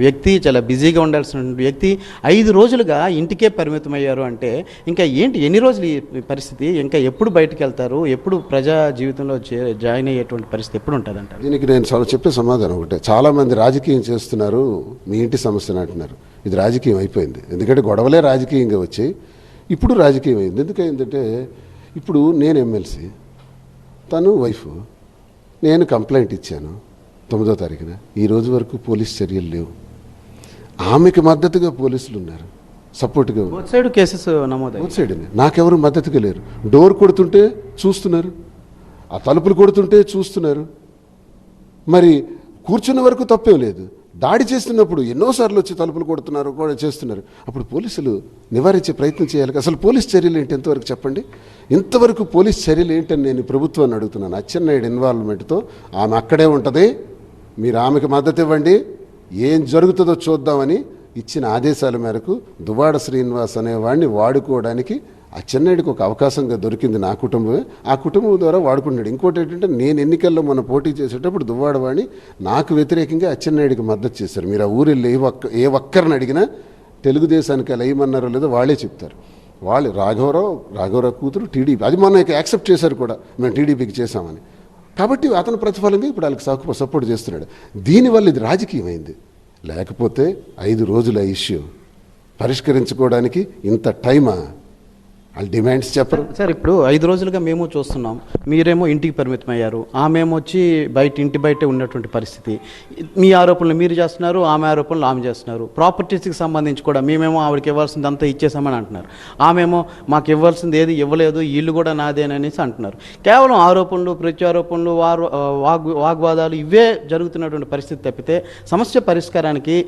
వ్యక్తి, చాలా బిజీగా ఉండాల్సినటువంటి వ్యక్తి 5 రోజులుగా ఇంటికే పరిమితమయ్యారు అంటే ఇంకా ఏంటి? ఎన్ని రోజులు ఈ పరిస్థితి? ఇంకా ఎప్పుడు బయటకు వెళ్తారు? ఎప్పుడు ప్రజా జీవితంలో జాయిన్ అయ్యేటువంటి పరిస్థితి ఎప్పుడు ఉంటుంది అంటారు? దీనికి నేను చెప్పే సమాధానం ఒకటే. చాలామంది రాజకీయం చేస్తున్నారు, మీ ఇంటి సమస్యను అంటున్నారు. ఇది రాజకీయం అయిపోయింది. ఎందుకంటే గొడవలే రాజకీయంగా వచ్చాయి, ఇప్పుడు రాజకీయం అయింది. ఎందుకంటే ఇప్పుడు నేను ఎమ్మెల్సీ, తను వైఫ్, నేను కంప్లైంట్ ఇచ్చాను 9వ తారీఖున. ఈ రోజు వరకు పోలీస్ చర్యలు లేవు. ఆమెకి మద్దతుగా పోలీసులు ఉన్నారు, సపోర్ట్గా ఉన్నారు. సైడ్ కేసెస్ నమోదు. సైడ్ నాకెవరు మద్దతుగా లేరు. డోర్ కొడుతుంటే చూస్తున్నారు, ఆ తలుపులు కొడుతుంటే చూస్తున్నారు. మరి కూర్చున్న వరకు తప్పేం లేదు, దాడి చేస్తున్నప్పుడు ఎన్నోసార్లు వచ్చి తలుపులు కొడుతున్నారు కూడా చేస్తున్నారు. అప్పుడు పోలీసులు నివారించే ప్రయత్నం చేయాలి. అసలు పోలీస్ చర్యలు ఏంటి ఎంతవరకు చెప్పండి? ఇంతవరకు పోలీస్ చర్యలు ఏంటని నేను ప్రభుత్వాన్ని అడుగుతున్నాను. అచ్చెన్నాయుడు ఇన్వాల్వ్మెంట్తో ఆమె అక్కడే ఉంటుంది, మీరు ఆమెకు మద్దతు ఇవ్వండి, ఏం జరుగుతుందో చూద్దామని ఇచ్చిన ఆదేశాల మేరకు దువ్వాడ శ్రీనివాస్ అనేవాడిని వాడుకోవడానికి అచ్చెన్నాయుడికి ఒక అవకాశంగా దొరికింది నా కుటుంబమే. ఆ కుటుంబం ద్వారా వాడుకున్నాడు. ఇంకోటి ఏంటంటే నేను ఎన్నికల్లో మన పోటీ చేసేటప్పుడు దువ్వాడవాడిని నాకు వ్యతిరేకంగా అచ్చెన్నాయుడికి మద్దతు చేశారు. మీరు ఆ ఊరిలో ఏ ఒక్కరిని అడిగినా తెలుగుదేశానికి అలా ఏమన్నారో లేదో వాళ్ళే చెప్తారు. వాళ్ళు రాఘవరావు కూతురు టీడీపీ, అది మొన్న యాక్సెప్ట్ చేశారు కూడా, మేము టీడీపీకి చేశామని. కాబట్టి అతను ప్రతిఫలంగా ఇప్పుడు వాళ్ళకి సపోర్ట్ చేస్తున్నాడు. దీనివల్ల ఇది రాజకీయమైంది. లేకపోతే 5 రోజుల ఇష్యూ పరిష్కరించుకోవడానికి ఇంత టైమా? వాళ్ళు డిమాండ్స్ చెప్పరు సార్. ఇప్పుడు 5 రోజులుగా మేము చూస్తున్నాం, మీరేమో ఇంటికి పరిమితం అయ్యారు, ఆమెమో వచ్చి ఇంటి బయటే ఉన్నటువంటి పరిస్థితి. మీ ఆరోపణలు మీరు చేస్తున్నారు, ఆమె ఆరోపణలు ఆమె చేస్తున్నారు. ప్రాపర్టీస్కి సంబంధించి కూడా మేమేమో ఆవిడకి ఇవ్వాల్సింది అంతా ఇచ్చేసామని అంటున్నారు, ఆమెమో మాకు ఇవ్వాల్సింది ఏది ఇవ్వలేదు, ఇల్లు కూడా నాదేననేసి అంటున్నారు. కేవలం ఆరోపణలు, ప్రత్యారోపణలు, వాగ్వాదాలు ఇవే జరుగుతున్నటువంటి పరిస్థితి తప్పితే సమస్య పరిష్కారానికి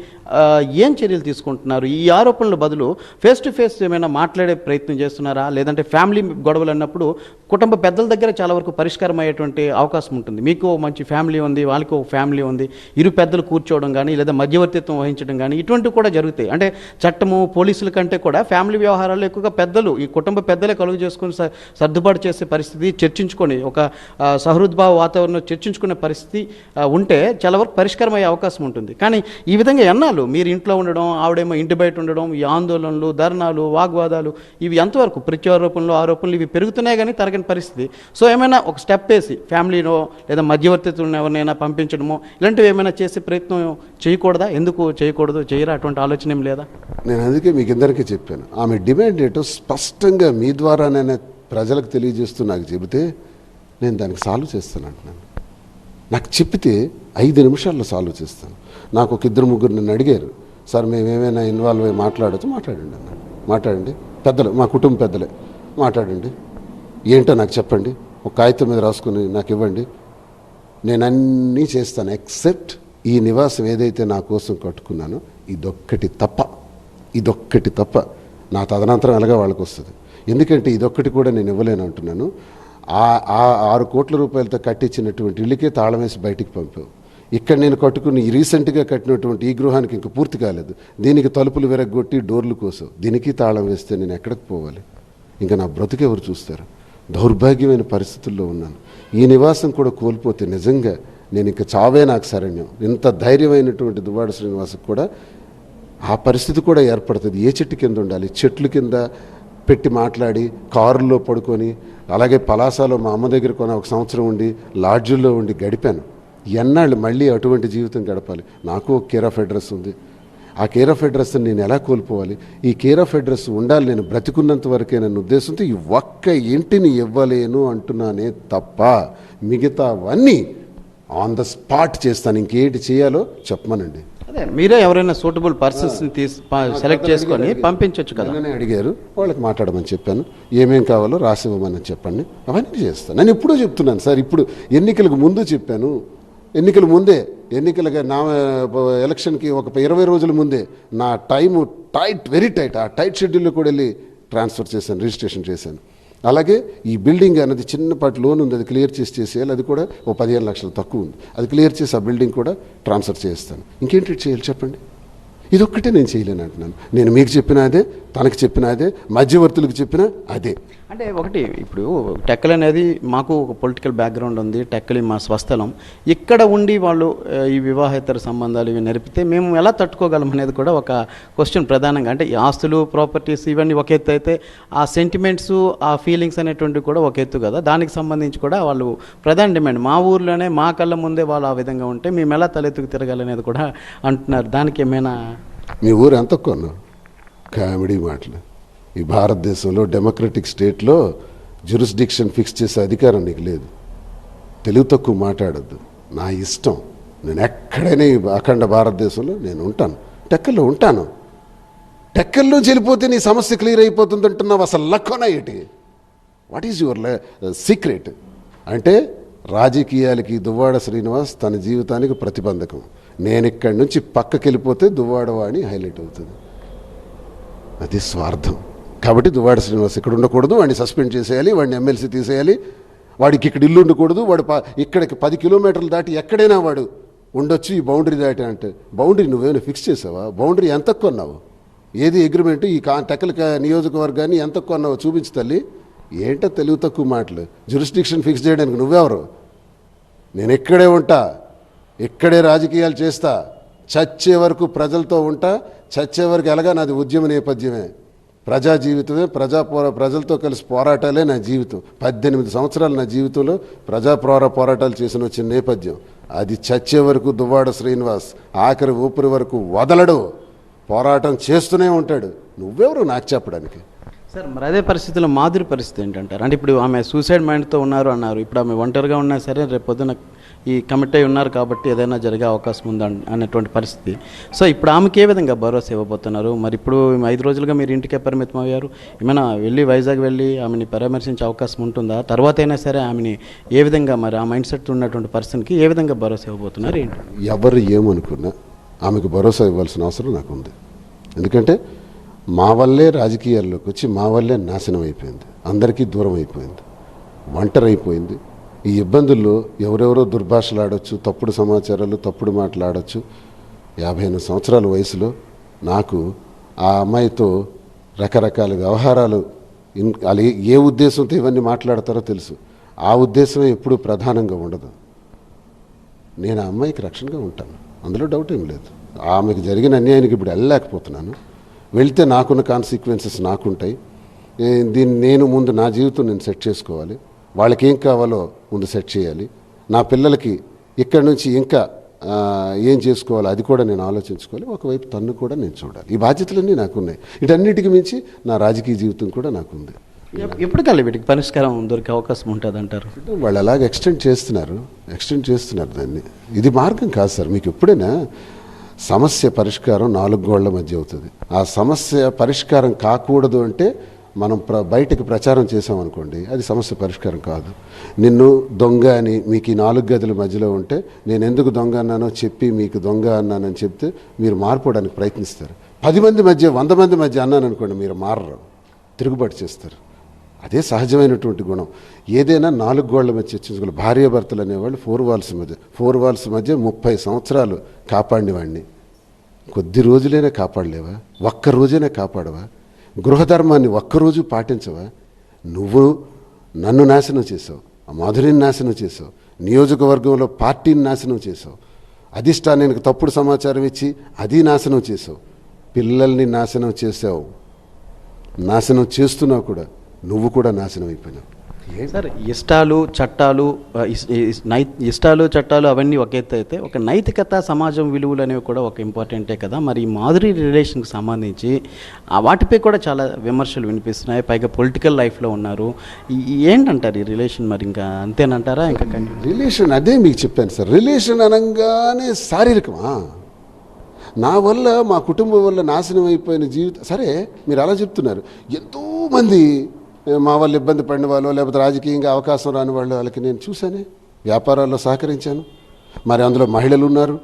ఏం చర్యలు తీసుకుంటున్నారు? ఈ ఆరోపణల బదులు ఫేస్ టు ఫేస్ ఏమైనా మాట్లాడే ప్రయత్నం చేస్తున్నారు, లేదంటే ఫ్యామిలీ గొడవలు అన్నప్పుడు కుటుంబ పెద్దల దగ్గర చాలా వరకు పరిష్కారం అయ్యేటువంటి అవకాశం ఉంటుంది. మీకు మంచి ఫ్యామిలీ ఉంది, వాళ్ళకి ఒక ఫ్యామిలీ ఉంది, ఇరు పెద్దలు కూర్చోవడం కానీ లేదా మధ్యవర్తిత్వం వహించడం కానీ ఇటువంటివి కూడా జరుగుతాయి. అంటే చట్టము, పోలీసుల కంటే కూడా ఫ్యామిలీ వ్యవహారాలు ఎక్కువగా పెద్దలు, ఈ కుటుంబ పెద్దలే కలుగు చేసుకొని సర్దుబాటు చేసే పరిస్థితి, చర్చించుకొని ఒక సహృద్భావ వాతావరణం చర్చించుకునే పరిస్థితి ఉంటే చాలా వరకు పరిష్కారం అయ్యే అవకాశం ఉంటుంది. కానీ ఈ విధంగా ఎన్నాళ్ళు మీరు ఇంట్లో ఉండడం, ఆవిడేమో ఇంటి బయట ఉండడం, ఈ ఆందోళనలు, ధర్నాలు, వాగ్వాదాలు ఇవి ఎంతవరకు ప్రత్యారోపణలు, ఆరోపణలు ఇవి పెరుగుతున్నాయి కానీ తరగని పరిస్థితి. సో ఏమైనా ఒక స్టెప్ వేసి ఫ్యామిలీలో లేదా మధ్యవర్తిత్వం ఎవరినైనా పంపించడమో ఇలాంటివి ఏమైనా చేసే ప్రయత్నం చేయకూడదా? ఎందుకు చేయకూడదు? చేయరా? అటువంటి ఆలోచన ఏం లేదా? నేను అందుకే మీకు అందరికీ చెప్పాను, ఆమె డిమాండ్ ఏంటో స్పష్టంగా మీ ద్వారానైనా ప్రజలకు తెలియజేస్తూ నాకు చెబితే నేను దానికి సాల్వ్ చేస్తాను అంటున్నాను. నాకు చెప్పితే 5 నిమిషాల్లో సాల్వ్ చేస్తాను. నాకు ఒక 2-3 నన్ను అడిగారు, సార్ మేము ఏమైనా ఇన్వాల్వ్ అయ్యి మాట్లాడచ్చు, మాట్లాడండి అన్నాను. మాట్లాడండి, పెద్దలు, మా కుటుంబ పెద్దలే, మాట్లాడండి, ఏంటో నాకు చెప్పండి, ఒక కాగితం మీద రాసుకుని నాకు ఇవ్వండి, నేను అన్నీ చేస్తాను ఎక్సెప్ట్ ఈ నివాసం ఏదైతే నా కోసం కట్టుకున్నానో ఇదొక్కటి తప్ప నా తదనంతరం ఎలాగా వాళ్ళకి వస్తుంది. ఎందుకంటే ఇదొక్కటి కూడా నేను ఇవ్వలేను అంటున్నాను. ఆ 6 కోట్ల రూపాయలతో కట్టించినటువంటి ఇల్లుకే తాళం వేసి బయటికి పంపావు. ఇక్కడ నేను కట్టుకుని రీసెంట్గా కట్టినటువంటి ఈ గృహానికి ఇంక పూర్తి కాలేదు, దీనికి తలుపులు విరగొట్టి డోర్లు కోసం దీనికి తాళం వేస్తే నేను ఎక్కడికి పోవాలి? ఇంకా నా బ్రతుకు ఎవరు చూస్తారు? దౌర్భాగ్యమైన పరిస్థితుల్లో ఉన్నాను. ఈ నివాసం కూడా కోల్పోతే నిజంగా నేను ఇంకా చావే నాకు శరణ్యం. ఇంత ధైర్యమైనటువంటి దువ్వాడ శ్రీనివాసకు కూడా ఆ పరిస్థితి కూడా ఏర్పడుతుంది. ఏ చెట్టు కింద ఉండాలి? చెట్లు కింద పెట్టి మాట్లాడి, కారులో పడుకొని, అలాగే పలాసాలో మా అమ్మ దగ్గర కొన 1 సంవత్సరం ఉండి, లాడ్జుల్లో ఉండి గడిపాను. ఎన్నాళ్ళు మళ్ళీ అటువంటి జీవితం గడపాలి? నాకు ఒక కేర్ ఆఫ్ అడ్రస్ ఉంది. ఆ కేర్ ఆఫ్ అడ్రస్ని నేను ఎలా కోల్పోవాలి? ఈ కేర్ ఆఫ్ అడ్రస్ ఉండాలి నేను బ్రతికున్నంత వరకే నన్ను ఉద్దేశంతో ఈ ఒక్క ఇంటిని ఇవ్వలేను అంటున్నానే తప్ప మిగతావన్నీ ఆన్ ద స్పాట్ చేస్తాను. ఇంకేంటి చేయాలో చెప్పమనండి. అదే మీరే ఎవరైనా సూటబుల్ పర్సన్స్ని సెలెక్ట్ చేసుకొని పంపించవచ్చు కదా. అడిగారు, వాళ్ళకి మాట్లాడమని చెప్పాను, ఏమేం కావాలో రాసివ్వమని చెప్పండి, అవన్నీ చేస్తాను. నేను ఎప్పుడూ చెప్తున్నాను సార్, ఇప్పుడు ఎన్నికలకు ముందు చెప్పాను, ఎన్నికల ముందే, ఎన్నికలుగా నా ఎలక్షన్కి ఒక 20 రోజుల ముందే నా టైము వెరీ టైట్, ఆ టైట్ షెడ్యూల్లో కూడా వెళ్ళి ట్రాన్స్ఫర్ చేశాను, రిజిస్ట్రేషన్ చేశాను. అలాగే ఈ బిల్డింగ్ అనేది చిన్నపాటి లోన్ ఉంది, అది క్లియర్ చేసేయాలి. అది కూడా ఓ 15 లక్షలు తక్కువ ఉంది, అది క్లియర్ చేసి ఆ బిల్డింగ్ కూడా ట్రాన్స్ఫర్ చేస్తాను. ఇంకేంటి చేయాలి చెప్పండి? ఇదొక్కటే నేను చేయలేను అంటున్నాను. నేను మీకు చెప్పిన అదే, తనకు చెప్పిన అదే, మధ్యవర్తులకు చెప్పిన అదే. అంటే ఒకటి, ఇప్పుడు టెక్కల్ అనేది మాకు ఒక పొలిటికల్ బ్యాక్గ్రౌండ్ ఉంది, టెక్కలి మా స్వస్థలం. ఇక్కడ ఉండి వాళ్ళు ఈ వివాహేతర సంబంధాలు ఇవి నెరిపితే మేము ఎలా తట్టుకోగలం అనేది కూడా ఒక క్వశ్చన్ ప్రధానంగా. అంటే ఈ ఆస్తులు, ప్రాపర్టీస్ ఇవన్నీ ఒక ఎత్తు అయితే, ఆ సెంటిమెంట్స్, ఆ ఫీలింగ్స్ అనేటువంటివి కూడా ఒక ఎత్తు కదా. దానికి సంబంధించి కూడా వాళ్ళు ప్రధాన డిమాండ్, మా ఊర్లోనే మా కళ్ళ ముందే వాళ్ళు ఆ విధంగా ఉంటే మేము ఎలా తలెత్తుకు తిరగాలనేది కూడా అంటున్నారు. దానికి ఏమైనా మీ ఊరు ఎంత కొన్నారు? కామెడీ మాటలు. ఈ భారతదేశంలో డెమోక్రటిక్ స్టేట్లో జ్యూరిస్డిక్షన్ ఫిక్స్ చేసే అధికారం నీకు లేదు. తెలుగు తక్కువ మాట్లాడద్దు, నా ఇష్టం. నేను ఎక్కడైనా ఈ అఖండ భారతదేశంలో నేను ఉంటాను, టెక్కల్లో ఉంటాను. టెక్కల్లోంచి వెళ్ళిపోతే నీ సమస్య క్లియర్ అయిపోతుంది అంటున్నావు. అసలు లక్కన ఏంటి? What is your secret? అంటే రాజకీయాలకి దువ్వాడ శ్రీనివాస్ తన జీవితానికి ప్రతిబంధకం. నేను ఇక్కడి నుంచి పక్కకి వెళ్ళిపోతే దువ్వాడవాణి హైలైట్ అవుతుంది. అది స్వార్థం. కాబట్టి దువ్వాడ శ్రీనివాస్ ఇక్కడ ఉండకూడదు, వాడిని సస్పెండ్ చేసేయాలి, వాడిని ఎమ్మెల్సీ తీసేయాలి, వాడికి ఇక్కడ ఇల్లు ఉండకూడదు, వాడు ఇక్కడికి 10 కిలోమీటర్లు దాటి ఎక్కడైనా వాడు ఉండొచ్చు ఈ బౌండరీ దాటి అంటే. బౌండరీ నువ్వేమైనా ఫిక్స్ చేసావా? బౌండరీ ఎంత కొన్నావు? ఏది అగ్రిమెంట్? ఈ టెక్కల నియోజకవర్గాన్ని ఎంత కొన్నావు చూపించు తల్లి. ఏంటో తెలివి తక్కువ మాటలు. జ్యూరిస్డిక్షన్ ఫిక్స్ చేయడానికి నువ్వెవరు? నేను ఇక్కడే ఉంటా, ఇక్కడే రాజకీయాలు చేస్తా, చచ్చే వరకు ప్రజలతో ఉంటా, చచ్చే వరకు ఎలాగా నాది ఉద్యమ నేపథ్యమే, ప్రజా జీవితమే, ప్రజలతో కలిసి పోరాటాలే నా జీవితం. 18 సంవత్సరాలు నా జీవితంలో పోరాటాలు చేసిన వచ్చిన నేపథ్యం. అది చచ్చే వరకు దువ్వాడ శ్రీనివాస్ ఆఖరి ఊపిరి వరకు వదలడు, పోరాటం చేస్తూనే ఉంటాడు. నువ్వెవరు నాకు చెప్పడానికి? సార్ మరి అదే పరిస్థితిలో మాధురి పరిస్థితి ఏంటంటారు? అంటే ఇప్పుడు ఆమె సూసైడ్ మైండ్తో ఉన్నారు అన్నారు, ఇప్పుడు ఆమె ఒంటరిగా ఉన్నా సరే రేపు పొద్దున ఈ కమిట్ అయి ఉన్నారు కాబట్టి ఏదైనా జరిగే అవకాశం ఉందా అన్నటువంటి పరిస్థితి. సో ఇప్పుడు ఆమెకి ఏ విధంగా భరోసా ఇవ్వబోతున్నారు? మరి ఇప్పుడు 5 రోజులుగా మీరు ఇంటికే పరిమితం అయ్యారు, ఏమైనా వైజాగ్ వెళ్ళి ఆమెని పరామర్శించే అవకాశం ఉంటుందా? తర్వాత అయినా సరే ఆమెని ఏ విధంగా, మరి ఆ మైండ్ సెట్ ఉన్నటువంటి పర్సన్కి ఏ విధంగా భరోసా ఇవ్వబోతున్నారు ఏంటి? ఎవరు ఏమనుకున్నా ఆమెకు భరోసా ఇవ్వాల్సిన అవసరం నాకు ఉంది. ఎందుకంటే మా వల్లే రాజకీయాల్లోకి వచ్చి మా వల్లే నాశనం అయిపోయింది, అందరికీ దూరం అయిపోయింది, ఒంటరి అయిపోయింది. ఈ ఇబ్బందుల్లో ఎవరెవరో దుర్భాషలు ఆడొచ్చు, తప్పుడు సమాచారాలు, తప్పుడు మాటలు ఆడొచ్చు. 58 సంవత్సరాల వయసులో నాకు ఆ అమ్మాయితో రకరకాల వ్యవహారాలు, ఏ ఉద్దేశంతో ఇవన్నీ మాట్లాడతారో తెలుసు. ఆ ఉద్దేశమే ఎప్పుడూ ప్రధానంగా ఉండదు. నేను ఆ అమ్మాయికి రక్షణగా ఉంటాను, అందులో డౌట్ ఏం లేదు. ఆమెకు జరిగిన అన్యాయానికి ఇప్పుడు వెళ్ళలేకపోతున్నాను. వెళ్తే నాకున్న కాన్సిక్వెన్సెస్ నాకుంటాయి. నేను ముందు నా జీవితం నేను సెట్ చేసుకోవాలి, వాళ్ళకి ఏం కావాలో ముందు సెట్ చేయాలి. నా పిల్లలకి ఇక్కడి నుంచి ఇంకా ఏం చేసుకోవాలో అది కూడా నేను ఆలోచించుకోవాలి. ఒకవైపు తన్ను కూడా నేను చూడాలి. ఈ బాధ్యతలన్నీ నాకున్నాయి. వీటన్నిటికి మించి నా రాజకీయ జీవితం కూడా నాకుంది. ఎప్పటికల్లా వీటికి పరిష్కారం దొరికే అవకాశం ఉంటుంది అంటారు? వాళ్ళు అలాగ ఎక్స్టెండ్ చేస్తున్నారు దాన్ని. ఇది మార్గం కాదు సార్. మీకు ఎప్పుడైనా సమస్య పరిష్కారం 4 గోళ్ల మధ్య అవుతుంది. ఆ సమస్య పరిష్కారం కాకూడదు అంటే మనం బయటకు ప్రచారం చేసామనుకోండి, అది సమస్య పరిష్కారం కాదు. నిన్ను దొంగ అని మీకు ఈ 4 గదుల మధ్యలో ఉంటే నేను ఎందుకు దొంగ అన్నానో చెప్పి మీకు దొంగ అన్నానని చెప్తే మీరు మార్పుకోవడానికి ప్రయత్నిస్తారు. 10 మంది మధ్య 100 మంది మధ్య అన్నాను అనుకోండి, మీరు మారరు, తిరుగుబాటు చేస్తారు. అదే సహజమైనటువంటి గుణం. ఏదైనా 4 గోళ్ల మధ్య చర్చించుకోవాలి. భార్యాభర్తలు అనేవాళ్ళు 4 వాల్స్ మధ్య 30 సంవత్సరాలు కాపాడినవాడిని కొద్ది రోజులైనా కాపాడలేవా? ఒక్క రోజైనా కాపాడవా? గృహధర్మాన్ని ఒక్కరోజు పాటించవా? నువ్వు నన్ను నాశనం చేసావు, ఆ మాధురిని నాశనం చేసావు, నియోజకవర్గంలో పార్టీని నాశనం చేసావు, అధిష్టానానికి తప్పుడు సమాచారం ఇచ్చి అది నాశనం చేసావు, పిల్లల్ని నాశనం చేసావు, నాశనం చేస్తున్నావు కూడా. నువ్వు కూడా నాశనం అయిపోయినావు. సార్ ఇష్టాలు చట్టాలు అవన్నీ ఒక ఎత్తు అయితే, ఒక నైతికత, సమాజం విలువలు అనేవి కూడా ఒక ఇంపార్టెంటే కదా. మరి ఈ మాధురి రిలేషన్కి సంబంధించి వాటిపై కూడా చాలా విమర్శలు వినిపిస్తున్నాయి. పైగా పొలిటికల్ లైఫ్లో ఉన్నారు. ఏంటంటారు ఈ రిలేషన్? మరి ఇంకా అంతేనంటారా? ఇంకా రిలేషన్ అదే మీకు చెప్పాను సార్. రిలేషన్ అనగానే శారీరకమా? నా వల్ల మా కుటుంబం వల్ల నాశనం అయిపోయిన జీవితం. సరే మీరు అలా చెప్తున్నారు. ఎంతోమంది మా వాళ్ళు ఇబ్బంది పడిన వాళ్ళు, లేకపోతే రాజకీయంగా అవకాశం రాని వాళ్ళు, వాళ్ళకి నేను చూశానే, వ్యాపారాల్లో సహకరించాను. మరి అందులో మహిళలు ఉన్నారు,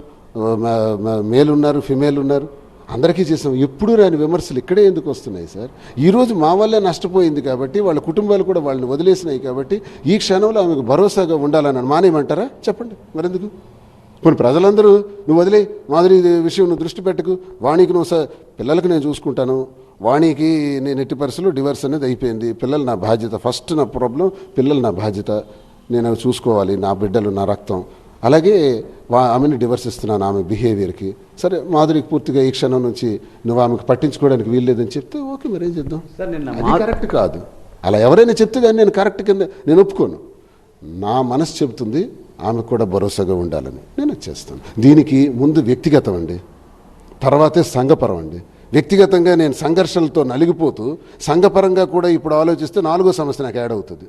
మేల్ ఉన్నారు, ఫిమేల్ ఉన్నారు, అందరికీ చేసాం. ఎప్పుడూ రాని విమర్శలు ఇక్కడే ఎందుకు వస్తున్నాయి సార్? ఈరోజు మా వల్లే నష్టపోయింది కాబట్టి, వాళ్ళ కుటుంబాలు కూడా వాళ్ళని వదిలేసినాయి కాబట్టి ఈ క్షణంలో ఆమెకు భరోసాగా ఉండాలని మానేయమంటారా? చెప్పండి మరెందుకు? కొన్ని ప్రజలందరూ నువ్వు వదిలే, మాధురి విషయం నువ్వు దృష్టి పెట్టకు, వాణికి నువ్వు పిల్లలకు నేను చూసుకుంటాను, వాణికి నేను ఎట్టి పరిస్థితుల్లో డివర్స్ అనేది అయిపోయింది, పిల్లలు నా బాధ్యత, ఫస్ట్ నా ప్రాబ్లం పిల్లలు నా బాధ్యత, నేను అవి చూసుకోవాలి, నా బిడ్డలు నా రక్తం, అలాగే ఆమెను డివర్స్ ఇస్తున్నాను ఆమె బిహేవియర్కి. సరే మాధురికి పూర్తిగా ఈ క్షణం నుంచి నువ్వు ఆమెకు పట్టించుకోవడానికి వీల్లేదని చెప్తే ఓకే, మరి ఏం చేద్దాం? అది కరెక్ట్ కాదు. అలా ఎవరైనా చెప్తే కానీ నేను కరెక్ట్ కింద నేను ఒప్పుకోను. నా మనసు చెబుతుంది ఆమెకు కూడా భరోసాగా ఉండాలని, నేను చేస్తాను. దీనికి ముందు వ్యక్తిగతం అండి, తర్వాతే సంఘపరం అండి. వ్యక్తిగతంగా నేను సంఘర్షణలతో నలిగిపోతూ సంఘపరంగా కూడా ఇప్పుడు ఆలోచిస్తే 4వ సమస్య నాకు యాడ్ అవుతుంది.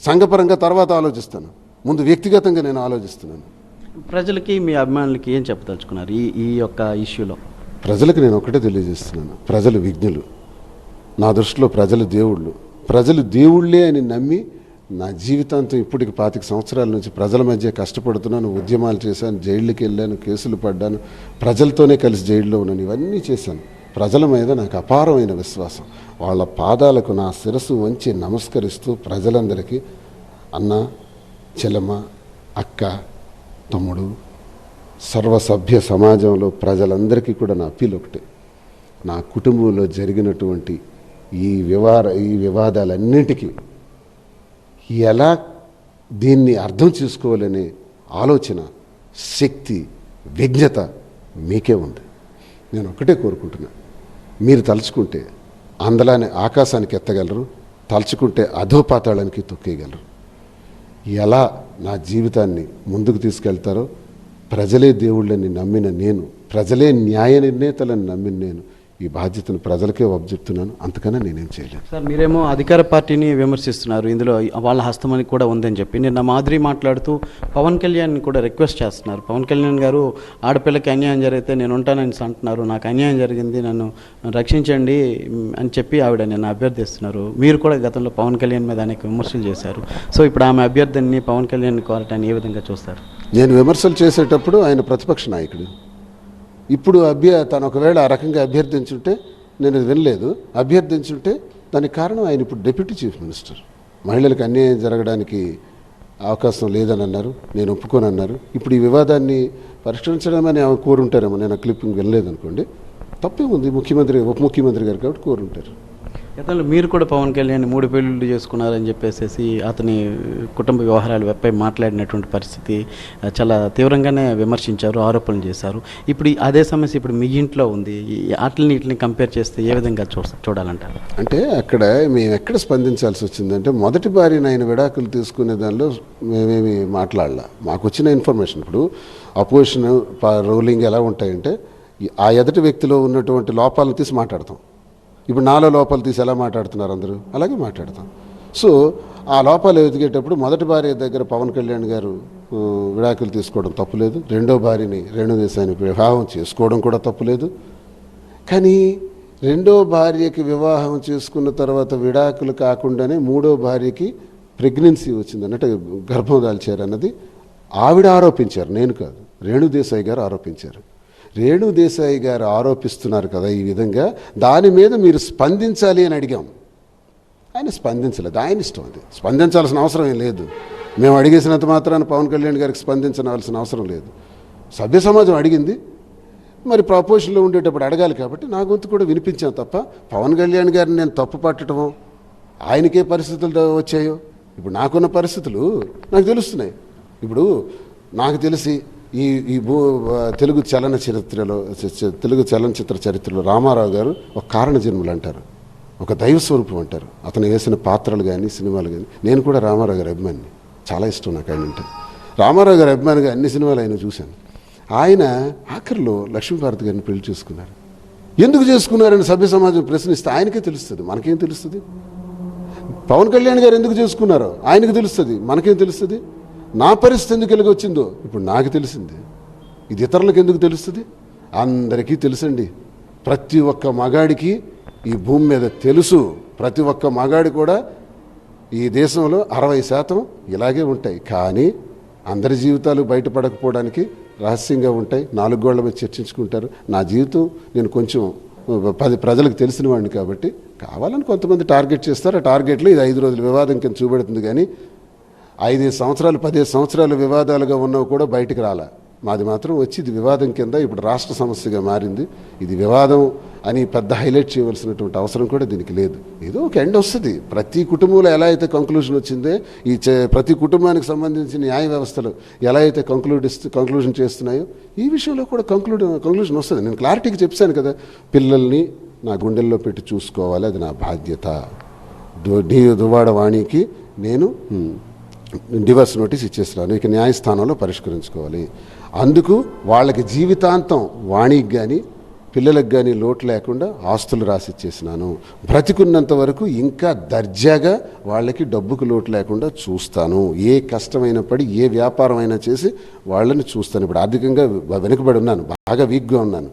సంఘపరంగా తర్వాత ఆలోచిస్తాను, ముందు వ్యక్తిగతంగా నేను ఆలోచిస్తున్నాను. ప్రజలకి మీ అభిమానులకి ఏం చెప్పదలుచుకున్నారు ఈ యొక్క ఇష్యూలో? ప్రజలకు నేను ఒకటే తెలియజేస్తున్నాను, ప్రజలు విజ్ఞులు. నా దృష్టిలో ప్రజలు దేవుళ్ళు. ప్రజలు దేవుళ్ళే అని నమ్మి నా జీవితాంతం ఇప్పటికి 25 సంవత్సరాల నుంచి ప్రజల మధ్య కష్టపడుతున్నాను, ఉద్యమాలు చేశాను, జైళ్ళకి వెళ్ళాను, కేసులు పడ్డాను, ప్రజలతోనే కలిసి జైల్లో ఉన్నాను, ఇవన్నీ చేశాను. ప్రజల మీద నాకు అపారమైన విశ్వాసం. వాళ్ళ పాదాలకు నా శిరస్సు వంచి నమస్కరిస్తూ ప్రజలందరికీ అన్న, చెల్లెమ్మ, అక్క, తమ్ముడు, సర్వసభ్య సమాజంలో ప్రజలందరికీ కూడా నా అప్పీల్ ఒకటే. నా కుటుంబంలో జరిగినటువంటి ఈ వివాదాలన్నిటికీ ఎలా దీన్ని అర్థం చేసుకోవాలనే ఆలోచన, శక్తి, విజ్ఞత మీకే ఉంది. నేను ఒకటే కోరుకుంటున్నా, మీరు తలుచుకుంటే అందలానే ఆకాశానికి ఎత్తగలరు, తలుచుకుంటే అధోపాతాళానికి తొక్కేయగలరు. ఎలా నా జీవితాన్ని ముందుకు తీసుకెళ్తారో, ప్రజలే దేవుళ్ళని నమ్మిన నేను, ప్రజలే న్యాయ నిర్ణేతలని నమ్మిన నేను ఈ బాధ్యతను ప్రజలకే చెప్తున్నాను. అంతకన్నా నేనేం చేయలేను. సార్, మీరేమో అధికార పార్టీని విమర్శిస్తున్నారు, ఇందులో వాళ్ళ హస్తమని కూడా ఉందని చెప్పి. నిన్న మాధురి మాట్లాడుతూ పవన్ కళ్యాణ్ కూడా రిక్వెస్ట్ చేస్తున్నారు. పవన్ కళ్యాణ్ గారు ఆడపిల్లకి అన్యాయం జరిగితే నేను ఉంటానని అంటున్నారు, నాకు అన్యాయం జరిగింది, నన్ను రక్షించండి అని చెప్పి ఆవిడ నిన్న అభ్యర్థిస్తున్నారు. మీరు కూడా గతంలో పవన్ కళ్యాణ్ మీద అనేక విమర్శలు చేశారు. సో ఇప్పుడు ఆమె అభ్యర్థిని పవన్ కళ్యాణ్ కోరటాన్ని ఏ విధంగా చూస్తారు? నేను విమర్శలు చేసేటప్పుడు ఆయన ప్రతిపక్ష నాయకుడు. ఇప్పుడు తను ఒకవేళ ఆ రకంగా అభ్యర్థించుంటే, నేను వినలేదు, అభ్యర్థించుంటే దానికి కారణం ఆయన ఇప్పుడు డిప్యూటీ చీఫ్ మినిస్టర్. మహిళలకు అన్యాయం జరగడానికి అవకాశం లేదని అన్నారు, నేను ఒప్పుకోనన్నారు. ఇప్పుడు ఈ వివాదాన్ని పరిష్కరించడమని ఆమె కోరుంటారేమో, నేను ఆ క్లిప్పింగ్ వినలేదనుకోండి, తప్పేముంది, ఉప ముఖ్యమంత్రి గారు కాబట్టి కోరుంటారు. గతంలో మీరు కూడా పవన్ కళ్యాణ్ 3 పెళ్ళిళ్ళు చేసుకున్నారని చెప్పేసి అతని కుటుంబ వ్యవహారాలపై మాట్లాడినటువంటి పరిస్థితి చాలా తీవ్రంగానే విమర్శించారు, ఆరోపణలు చేశారు. ఇప్పుడు అదే సమస్య ఇప్పుడు మీ ఇంట్లో ఉంది. వీటిని కంపేర్ చేస్తే ఏ విధంగా చూడాలంటారు? అంటే అక్కడ మేము ఎక్కడ స్పందించాల్సి వచ్చిందంటే, మొదటి భార్యను ఆయన విడాకులు తీసుకునే దానిలో మేమేమి మాట్లాడలా. మాకు వచ్చిన ఇన్ఫర్మేషన్, ఇప్పుడు అపోజిషన్ రూలింగ్ ఎలా ఉంటాయంటే, ఆ ఎదుటి వ్యక్తిలో ఉన్నటువంటి లోపాలను తీసి మాట్లాడతాం. ఇప్పుడు నాలో లోపాలు తీసి ఎలా మాట్లాడుతున్నారు అందరూ, అలాగే మాట్లాడతాం. సో ఆ లోపాలు ఎదిగేటప్పుడు మొదటి భార్య దగ్గర పవన్ కళ్యాణ్ గారు విడాకులు తీసుకోవడం తప్పులేదు, రెండో భార్యని రేణుదేశాయిని వివాహం చేసుకోవడం కూడా తప్పులేదు. కానీ రెండో భార్యకి వివాహం చేసుకున్న తర్వాత విడాకులు కాకుండానే మూడో భార్యకి ప్రెగ్నెన్సీ వచ్చింది అన్నట్టు, గర్భం దాల్చారు అన్నది ఆవిడ ఆరోపించారు, నేను కాదు, రేణుదేశాయి గారు ఆరోపించారు. రేణుదేశాయి గారు ఆరోపిస్తున్నారు కదా ఈ విధంగా, దాని మీద మీరు స్పందించాలి అని అడిగాం. ఆయన స్పందించలేదు, ఆయన ఇష్టం, అది స్పందించాల్సిన అవసరం ఏం లేదు. మేము అడిగేసినంత మాత్రాన పవన్ కళ్యాణ్ గారికి స్పందించవలసిన అవసరం లేదు. సభ్య సమాజం అడిగింది, మరి ప్రపోజల్లో ఉండేటప్పుడు అడగాలి కాబట్టి నా గొంతు కూడా వినిపించాం తప్ప, పవన్ కళ్యాణ్ గారిని నేను తప్పు పట్టడమో, ఆయనకే పరిస్థితులు వచ్చాయో, ఇప్పుడు నాకున్న పరిస్థితులు నాకు తెలుస్తున్నాయి. ఇప్పుడు నాకు తెలిసి ఈ తెలుగు చలనచిత్ర చరిత్రలో రామారావు గారు ఒక కారణ జన్మలు అంటారు, ఒక దైవ స్వరూపం అంటారు. అతను వేసిన పాత్రలు కానీ సినిమాలు కానీ, నేను కూడా రామారావు గారి అభిమానిని, చాలా ఇష్టం నాకు ఆయన అంటే. రామారావు గారి అభిమానిగా అన్ని సినిమాలు ఆయన చూశాను. ఆయన ఆఖరిలో లక్ష్మీభారతి గారిని పెళ్లి చేసుకున్నారు. ఎందుకు చేసుకున్నారని సభ్య సమాజం ప్రశ్నిస్తే ఆయనకే తెలుస్తుంది, మనకేం తెలుస్తుంది. పవన్ కళ్యాణ్ గారు ఎందుకు చేసుకున్నారో ఆయనకు తెలుస్తుంది, మనకేం తెలుస్తుంది. నా పరిస్థితి ఎందుకు ఎలాగ వచ్చిందో ఇప్పుడు నాకు తెలిసింది, ఇది ఇతరులకు ఎందుకు తెలుస్తుంది? అందరికీ తెలుసండి. ప్రతి ఒక్క మగాడికి ఈ భూమి మీద తెలుసు. ప్రతి ఒక్క మగాడి కూడా ఈ దేశంలో 60% ఇలాగే ఉంటాయి. కానీ అందరి జీవితాలు బయటపడకపోవడానికి రహస్యంగా ఉంటాయి, 4 గోళ్ల మీద చర్చించుకుంటారు. నా జీవితం నేను కొంచెం 10 ప్రజలకు తెలిసిన వాడిని కాబట్టి కావాలని కొంతమంది టార్గెట్ చేస్తారు. ఆ టార్గెట్లో ఇది 5 రోజుల వివాదం కింద చూపెడుతుంది. కానీ 5 సంవత్సరాలు 10 సంవత్సరాలు వివాదాలుగా ఉన్నవి కూడా బయటకు రాలా. మాది మాత్రం వచ్చి ఇది వివాదం కింద ఇప్పుడు రాష్ట్ర సమస్యగా మారింది. ఇది వివాదం అని పెద్ద హైలైట్ చేయవలసినటువంటి అవసరం కూడా దీనికి లేదు. ఏదో ఒక ఎండ్ వస్తుంది. ప్రతి కుటుంబంలో ఎలా అయితే కంక్లూజన్ వచ్చిందే, ప్రతి కుటుంబానికి సంబంధించిన న్యాయ వ్యవస్థలు ఎలా అయితే కంక్లూజన్ చేస్తున్నాయో ఈ విషయంలో కూడా కంక్లూజన్ వస్తుంది. నేను క్లారిటీగా చెప్పాను కదా, పిల్లల్ని నా గుండెల్లో పెట్టి చూసుకోవాలి, అది నా బాధ్యత. దువ్వాడ వాణికి నేను డివర్స్ నోటీస్ ఇచ్చేస్తున్నాను, ఇక న్యాయస్థానంలో పరిష్కరించుకోవాలి. అందుకు వాళ్ళకి జీవితాంతం వాణికి కానీ పిల్లలకు కానీ లోటు లేకుండా ఆస్తులు రాసిచ్చేసినాను. బ్రతికున్నంత వరకు ఇంకా దర్జాగా వాళ్ళకి డబ్బుకు లోటు లేకుండా చూస్తాను. ఏ కష్టమైనా పడి ఏ వ్యాపారం అయినా చేసి వాళ్ళని చూస్తాను. ఇప్పుడు ఆర్థికంగా వెనుకబడి ఉన్నాను, బాగా వీక్గా ఉన్నాను.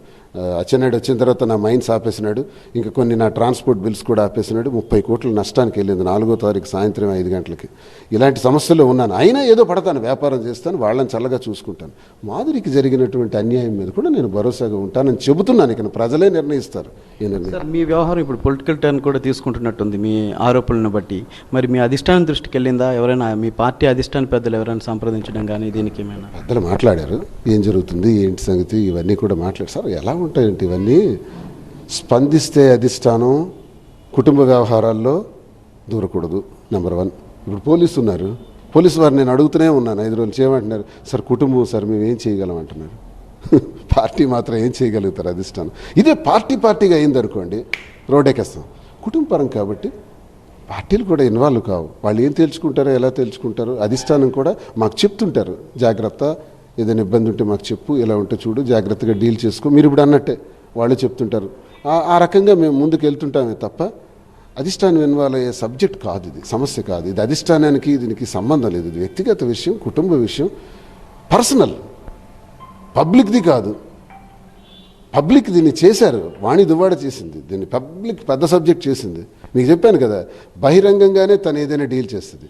అచ్చెన్నాయుడు వచ్చిన తర్వాత నా మైన్స్ ఆపేసినాడు, ఇంకా కొన్ని నా ట్రాన్స్పోర్ట్ బిల్స్ కూడా ఆపేసినాడు. 30 కోట్ల నష్టానికి వెళ్ళింది 4వ తారీఖు సాయంత్రం 5 గంటలకి. ఇలాంటి సమస్యల్లో ఉన్నాను, అయినా ఏదో పడతాను, వ్యాపారం చేస్తాను, వాళ్ళని చల్లగా చూసుకుంటాను. మాధురికి జరిగినటువంటి అన్యాయం మీద కూడా నేను భరోసాగా ఉంటానని చెబుతున్నాను. ఇక ప్రజలే నిర్ణయిస్తారు ఈ నిర్ణయం. సార్, మీ వ్యవహారం ఇప్పుడు పొలిటికల్ టర్న్ కూడా తీసుకుంటున్నట్టుంది మీ ఆరోపణలను బట్టి. మరి మీ అధిష్టానం దృష్టికి వెళ్ళిందా? ఎవరైనా మీ పార్టీ అధిష్టాన పెద్దలు ఎవరైనా సంప్రదించడం కానీ దీనికి ఏమైనా? పెద్దలు మాట్లాడారు, ఏం జరుగుతుంది ఏంటి సంగతి ఇవన్నీ కూడా మాట్లాడారు. సార్ ఎలా ఉంటాయంటే ఇవన్నీ స్పందిస్తే అధిష్టానం కుటుంబ వ్యవహారాల్లో దూరకూడదు. నెంబర్ 1. ఇప్పుడు పోలీసు ఉన్నారు, పోలీసు వారు నేను అడుగుతూనే ఉన్నాను 5 రోజులు చేయమంటున్నారు. సార్ కుటుంబం సార్ మేము ఏం చేయగలం అంటున్నారు. పార్టీ మాత్రం ఏం చేయగలుగుతారు అధిష్టానం? ఇదే పార్టీగా అయిందనుకోండి రోడ్డెక్కేస్తాం. కుటుంబపరం కాబట్టి పార్టీలు కూడా ఇన్వాల్వ్ కావు. వాళ్ళు ఏం తేల్చుకుంటారో ఎలా తేల్చుకుంటారో అధిష్టానం కూడా మాకు చెప్తుంటారు, జాగ్రత్త, ఏదైనా ఇబ్బంది ఉంటే మాకు చెప్పు, ఇలా ఉంటే చూడు, జాగ్రత్తగా డీల్ చేసుకో. మీరు ఇప్పుడు అన్నట్టే వాళ్ళు చెప్తుంటారు. ఆ రకంగా మేము ముందుకు వెళ్తుంటామే తప్ప అధిష్టానం ఇన్వాల్వ్ అయ్యే సబ్జెక్ట్ కాదు, ఇది సమస్య కాదు. ఇది అధిష్టానానికి దీనికి సంబంధం లేదు. ఇది వ్యక్తిగత విషయం, కుటుంబ విషయం, పర్సనల్, పబ్లిక్ది కాదు. పబ్లిక్ దీన్ని చేశారు, వాణి దువ్వాడ చేసింది దీన్ని, పబ్లిక్ పెద్ద సబ్జెక్ట్ చేసింది. మీకు చెప్పాను కదా, బహిరంగంగానే తను ఏదైనా డీల్ చేస్తుంది.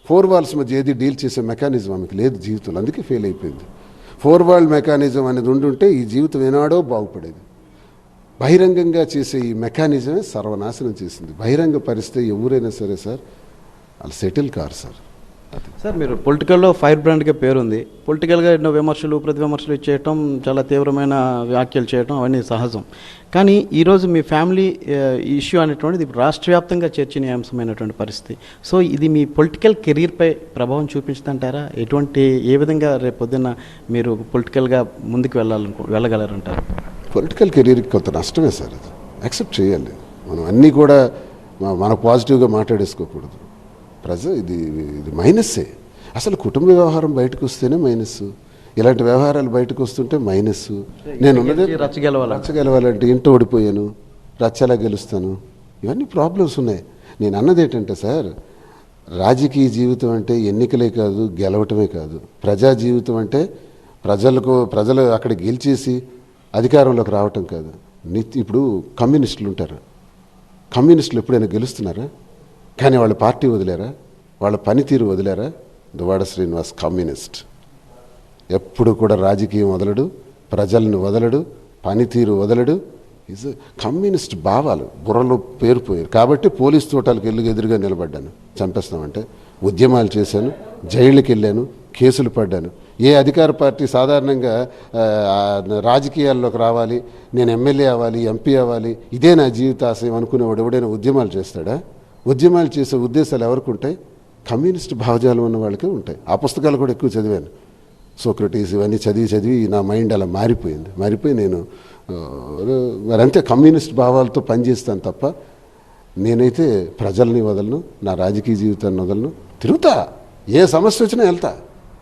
4 వాల్స్ మధ్య ఏది డీల్ చేసే మెకానిజం ఆమెకు లేదు జీవితంలో, అందుకే ఫెయిల్ అయిపోయింది. 4 వాల్ మెకానిజం అనేది ఉండుంటే ఈ జీవితం ఏనాడో బాగుపడేది. బహిరంగంగా చేసే ఈ మెకానిజమే సర్వనాశనం చేసింది. బహిరంగ పరిస్థితి ఎవరైనా సరే సార్ వాళ్ళు సెటిల్ కారు సార్. సార్, మీరు పొలిటికల్లో ఫైర్ బ్రాండ్గా పేరుంది. పొలిటికల్గా ఎన్నో విమర్శలు ప్రతి విమర్శలు చేయటం, చాలా తీవ్రమైన వ్యాఖ్యలు చేయటం అవన్నీ సహజం. కానీ ఈరోజు మీ ఫ్యామిలీ ఇష్యూ అనేటువంటిది ఇప్పుడు రాష్ట్ర వ్యాప్తంగా చర్చనీయాంశమైనటువంటి పరిస్థితి. సో ఇది మీ పొలిటికల్ కెరీర్పై ప్రభావం చూపించుదంటారా? ఏ విధంగా రేపు పొద్దున్న మీరు పొలిటికల్గా ముందుకు వెళ్ళగలరంటారు? పొలిటికల్ కెరీర్కి కొంత నష్టమే సార్, అది యాక్సెప్ట్ చేయాలి. మనం అన్నీ కూడా మనకు పాజిటివ్గా మాట్లాడేసుకోకూడదు. ఇది మైనస్సే. అసలు కుటుంబ వ్యవహారం బయటకు వస్తేనే మైనస్, ఇలాంటి వ్యవహారాలు బయటకు వస్తుంటే మైనస్. నేను రచ్చగెలవాలంటే ఇంట ఓడిపోయాను, రచ్చలా గెలుస్తాను, ఇవన్నీ ప్రాబ్లమ్స్ ఉన్నాయి. నేను అన్నది ఏంటంటే సార్, రాజకీయ జీవితం అంటే ఎన్నికలే కాదు, గెలవటమే కాదు. ప్రజా జీవితం అంటే ప్రజలు అక్కడ గెలిచేసి అధికారంలోకి రావటం కాదు. ఇప్పుడు కమ్యూనిస్టులు ఉంటారు, కమ్యూనిస్టులు ఎప్పుడైనా గెలుస్తున్నారా? కానీ వాళ్ళ పార్టీ వదిలేరా? వాళ్ళ పనితీరు వదిలేరా? దువ్వాడ శ్రీనివాస్ కమ్యూనిస్ట్. ఎప్పుడు కూడా రాజకీయం వదలడు, ప్రజలను వదలడు, పనితీరు వదలడు. ఈజ్ కమ్యూనిస్ట్ భావాలు బుర్రలో పేరుపోయారు. కాబట్టి పోలీస్ తోటాలకు ఎదురుగా నిలబడ్డాను. చంపేస్తామంటే ఉద్యమాలు చేశాను, జైళ్ళకి వెళ్ళాను, కేసులు పడ్డాను. ఏ అధికార పార్టీ సాధారణంగా రాజకీయాల్లోకి రావాలి, నేను ఎమ్మెల్యే అవ్వాలి, ఎంపీ అవ్వాలి, ఇదే నా జీవితాశయం అనుకునేవాడు ఎవడైనా ఉద్యమాలు చేస్తాడా? ఉద్యమాలు చేసే ఉద్దేశాలు ఎవరికి ఉంటాయి? కమ్యూనిస్ట్ భావజాలం ఉన్న వాళ్ళకే ఉంటాయి. ఆ పుస్తకాలు కూడా ఎక్కువ చదివాను, సోక్రటీస్, ఇవన్నీ చదివి నా మైండ్ అలా మారిపోయి నేను మరంతే కమ్యూనిస్ట్ భావాలతో పనిచేస్తాను తప్ప నేనైతే ప్రజల్ని వదలను, నా రాజకీయ జీవితాన్ని వదలను. తిరుగుతా, ఏ సమస్య వచ్చినా వెళ్తా,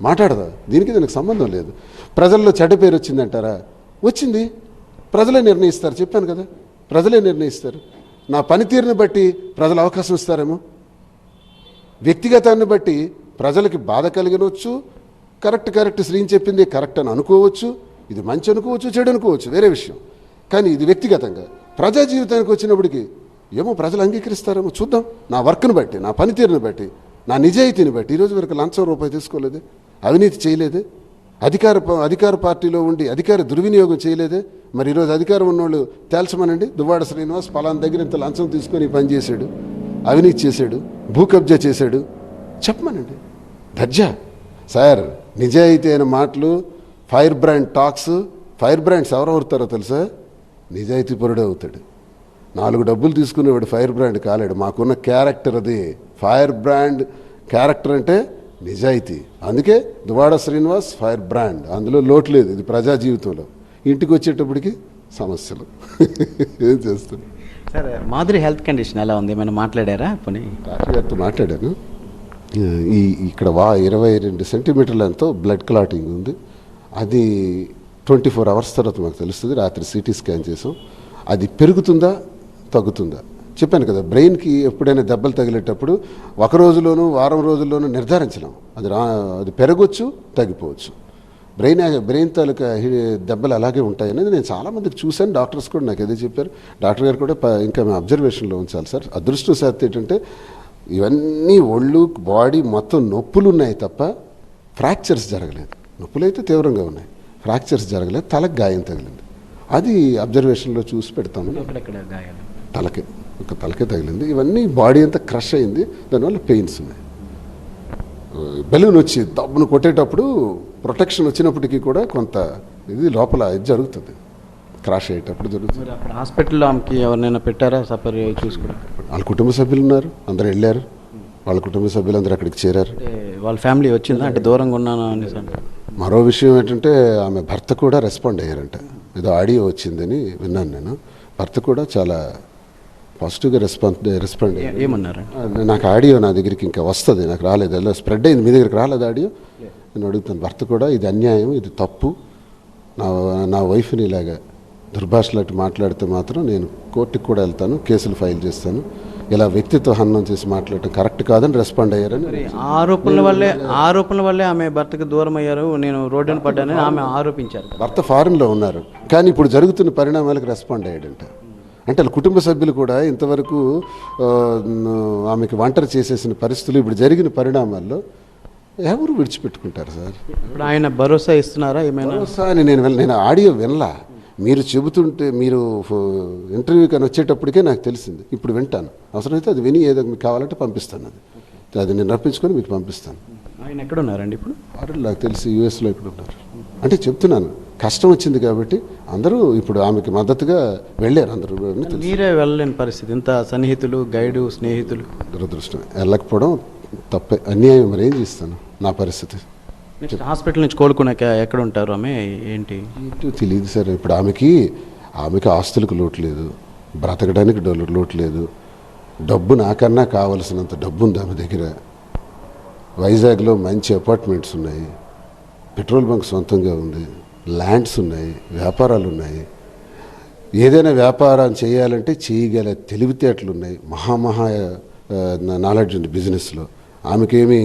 మాట్లాడదా, దీనికి సంబంధం లేదు. ప్రజల్లో చెడ్డ పేరు వచ్చిందంటారా? వచ్చింది, ప్రజలే నిర్ణయిస్తారు. చెప్పాను కదా, ప్రజలే నిర్ణయిస్తారు. నా పనితీరుని బట్టి ప్రజలు అవకాశం ఇస్తారేమో, వ్యక్తిగతాన్ని బట్టి ప్రజలకి బాధ కలిగినవచ్చు, కరెక్ట్ శ్రీని చెప్పింది కరెక్ట్ అని అనుకోవచ్చు, ఇది మంచి అనుకోవచ్చు, చెడు అనుకోవచ్చు, వేరే విషయం. కానీ ఇది వ్యక్తిగతంగా ప్రజా జీవితానికి వచ్చినప్పటికీ ఏమో ప్రజలు అంగీకరిస్తారేమో చూద్దాం. నా వర్క్ని బట్టి, నా పనితీరుని బట్టి, నా నిజాయితీని బట్టి. ఈరోజు వరకు లంచం రూపాయి తీసుకోలేదే, అవినీతి చేయలేదే, అధికార పార్టీలో ఉండి అధికార దుర్వినియోగం చేయలేదే. మరి ఈరోజు అధికారం ఉన్నోళ్ళు తేల్చమనండి. దువ్వాడ శ్రీనివాస్ పలానా దగ్గర ఇంత లంచం తీసుకొని పని చేశాడు, అవినీతి చేశాడు, భూ కబ్జా చేశాడు, చెప్పమనండి. దర్జా సార్, నిజాయితీ అయిన మాటలు, fire brand talks. Fire brands ఎవరు అవుతారో తెలుసా? నిజాయితీ పరుడే అవుతాడు. 4 డబ్బులు తీసుకునేవాడు ఫైర్ బ్రాండ్ కాలేడు. మాకున్న క్యారెక్టర్ అది. ఫైర్ బ్రాండ్ క్యారెక్టర్ అంటే నిజాయితీ. అందుకే దువ్వాడ శ్రీనివాస్ ఫైర్ బ్రాండ్, అందులో లోటు లేదు. ఇది ప్రజా జీవితంలో. ఇంటికి వచ్చేటప్పటికి సమస్యలు. ఏం చేస్తాను సార్? మాధురి హెల్త్ కండిషన్ ఎలా ఉంది, ఏమైనా మాట్లాడారా? పోనీ డాక్టర్ గారితో మాట్లాడాను. ఇక్కడ 22 సెంటీమీటర్ల ఎంతో బ్లడ్ క్లాటింగ్ ఉంది. అది 24 అవర్స్ తర్వాత మాకు తెలుస్తుంది. రాత్రి సిటీ స్కాన్ చేసాం. అది పెరుగుతుందా తగ్గుతుందా చెప్పాను కదా. బ్రెయిన్కి ఎప్పుడైనా దెబ్బలు తగిలేటప్పుడు 1 రోజులోనూ వారం రోజుల్లోనూ నిర్ధారించలేం. అది పెరగవచ్చు, తగ్గిపోవచ్చు. బ్రెయిన్ తాలూకా దెబ్బలు అలాగే ఉంటాయనేది నేను చాలామందికి చూశాను. డాక్టర్స్ కూడా నాకు అదే చెప్పారు. డాక్టర్ గారు కూడా ఇంకా మేము అబ్జర్వేషన్లో ఉంచాలి సార్. అదృష్టవశాత్తు ఏంటంటే ఇవన్నీ ఒళ్ళు బాడీ మొత్తం నొప్పులు ఉన్నాయి తప్ప ఫ్రాక్చర్స్ జరగలేదు. నొప్పులు అయితే తీవ్రంగా ఉన్నాయి, ఫ్రాక్చర్స్ జరగలేదు. తలకు గాయం తగిలింది, అది అబ్జర్వేషన్లో చూసి పెడతాము. తలకే తగిలింది. ఇవన్నీ బాడీ అంతా క్రష్ అయింది, దానివల్ల పెయిన్స్ ఉన్నాయి. బెలూన్ వచ్చి దబ్బును కొట్టేటప్పుడు ప్రొటెక్షన్ వచ్చినప్పటికీ కూడా కొంత ఇది లోపల ఇది జరుగుతుంది, క్రాష్ అయ్యేటప్పుడు జరుగుతుంది. అప్పుడు హాస్పిటల్లో ఆమెకి ఎవరినైనా పెట్టారా సపర్ చూసుకోవడం? వాళ్ళ కుటుంబ సభ్యులు ఉన్నారు, అందరూ వెళ్ళారు. వాళ్ళ కుటుంబ సభ్యులందరూ అక్కడికి చేరారు. వాళ్ళ ఫ్యామిలీ వచ్చిందా అంటే దూరంగా ఉన్నాను అని? మరో విషయం ఏంటంటే ఆమె భర్త కూడా రెస్పాండ్ అయ్యారంట. ఏదో ఆడియో వచ్చిందని విన్నాను నేను. భర్త కూడా చాలా పాజిటివ్గా రెస్పాండ్ ఏమన్నారు? నాకు ఆడియో నా దగ్గరికి ఇంకా వస్తుంది, నాకు రాలేదు, అలా స్ప్రెడ్ అయింది, మీ దగ్గరికి రాలేదు ఆడియో. నేను అడుగుతాను. భర్త కూడా ఇది అన్యాయం, ఇది తప్పు, నా వైఫ్ని ఇలాగా దుర్భాషలాంటి మాట్లాడితే మాత్రం నేను కోర్టుకు కూడా వెళ్తాను, కేసులు ఫైల్ చేస్తాను, ఇలా వ్యక్తిత్వ హననం చేసి మాట్లాడటం కరెక్ట్ కాదని రెస్పాండ్ అయ్యారని. ఆరోపణల వల్లే ఆమె భర్తకు దూరం అయ్యారు, నేను రోడ్డున పడ్డానని ఆమె ఆరోపించారు. భర్త ఫారెన్లో ఉన్నారు, కానీ ఇప్పుడు జరుగుతున్న పరిణామాలకు రెస్పాండ్ అయ్యాడంట. అంటే వాళ్ళ కుటుంబ సభ్యులు కూడా ఇంతవరకు ఆమెకి ఒంటరి చేసేసిన పరిస్థితులు ఇప్పుడు జరిగిన పరిణామాల్లో ఎవరు విడిచిపెట్టుకుంటారు సార్? ఇప్పుడు ఆయన భరోసా ఇస్తున్నారా ఏమైనా? భరోసా అని నేను ఆడియో వినలా, మీరు చెబుతుంటే, మీరు ఇంటర్వ్యూకి అని వచ్చేటప్పటికే నాకు తెలిసింది. ఇప్పుడు వింటాను, అవసరమైతే అది విని ఏదో మీకు కావాలంటే పంపిస్తాను, అది నేను రప్పించుకొని మీకు పంపిస్తాను. ఆయన ఎక్కడ ఉన్నారండి ఇప్పుడు? నాకు తెలిసి యూఎస్లో ఇక్కడ ఉన్నారు. అంటే చెప్తున్నాను, కష్టం వచ్చింది కాబట్టి అందరూ ఇప్పుడు ఆమెకి మద్దతుగా వెళ్ళారు. అందరూ మీరే వెళ్ళలేని పరిస్థితి, ఇంత సన్నిహితులు, గైడు, స్నేహితులు. దురదృష్టం, వెళ్ళకపోవడం తప్పే, అన్యాయం. మరి ఏం చేస్తాను, నా పరిస్థితి. హాస్పిటల్ నుంచి కోలుకున్నాక ఎక్కడ ఉంటారు ఆమె, ఏంటి తెలియదు సార్. ఇప్పుడు ఆమెకి ఆస్తులకు లోటు లేదు, బ్రతకడానికి లోటు లేదు, డబ్బు నాకన్నా కావలసినంత డబ్బు ఉంది ఆమె దగ్గర. వైజాగ్లో మంచి అపార్ట్మెంట్స్ ఉన్నాయి, పెట్రోల్ బంక్ సొంతంగా ఉంది, ల్యాండ్స్ ఉన్నాయి, వ్యాపారాలు ఉన్నాయి. ఏదైనా వ్యాపారం చేయాలంటే చేయగల తెలివితేటలు ఉన్నాయి, మహా నాలెడ్జ్ ఉంది బిజినెస్లో. ఆమెకేమీ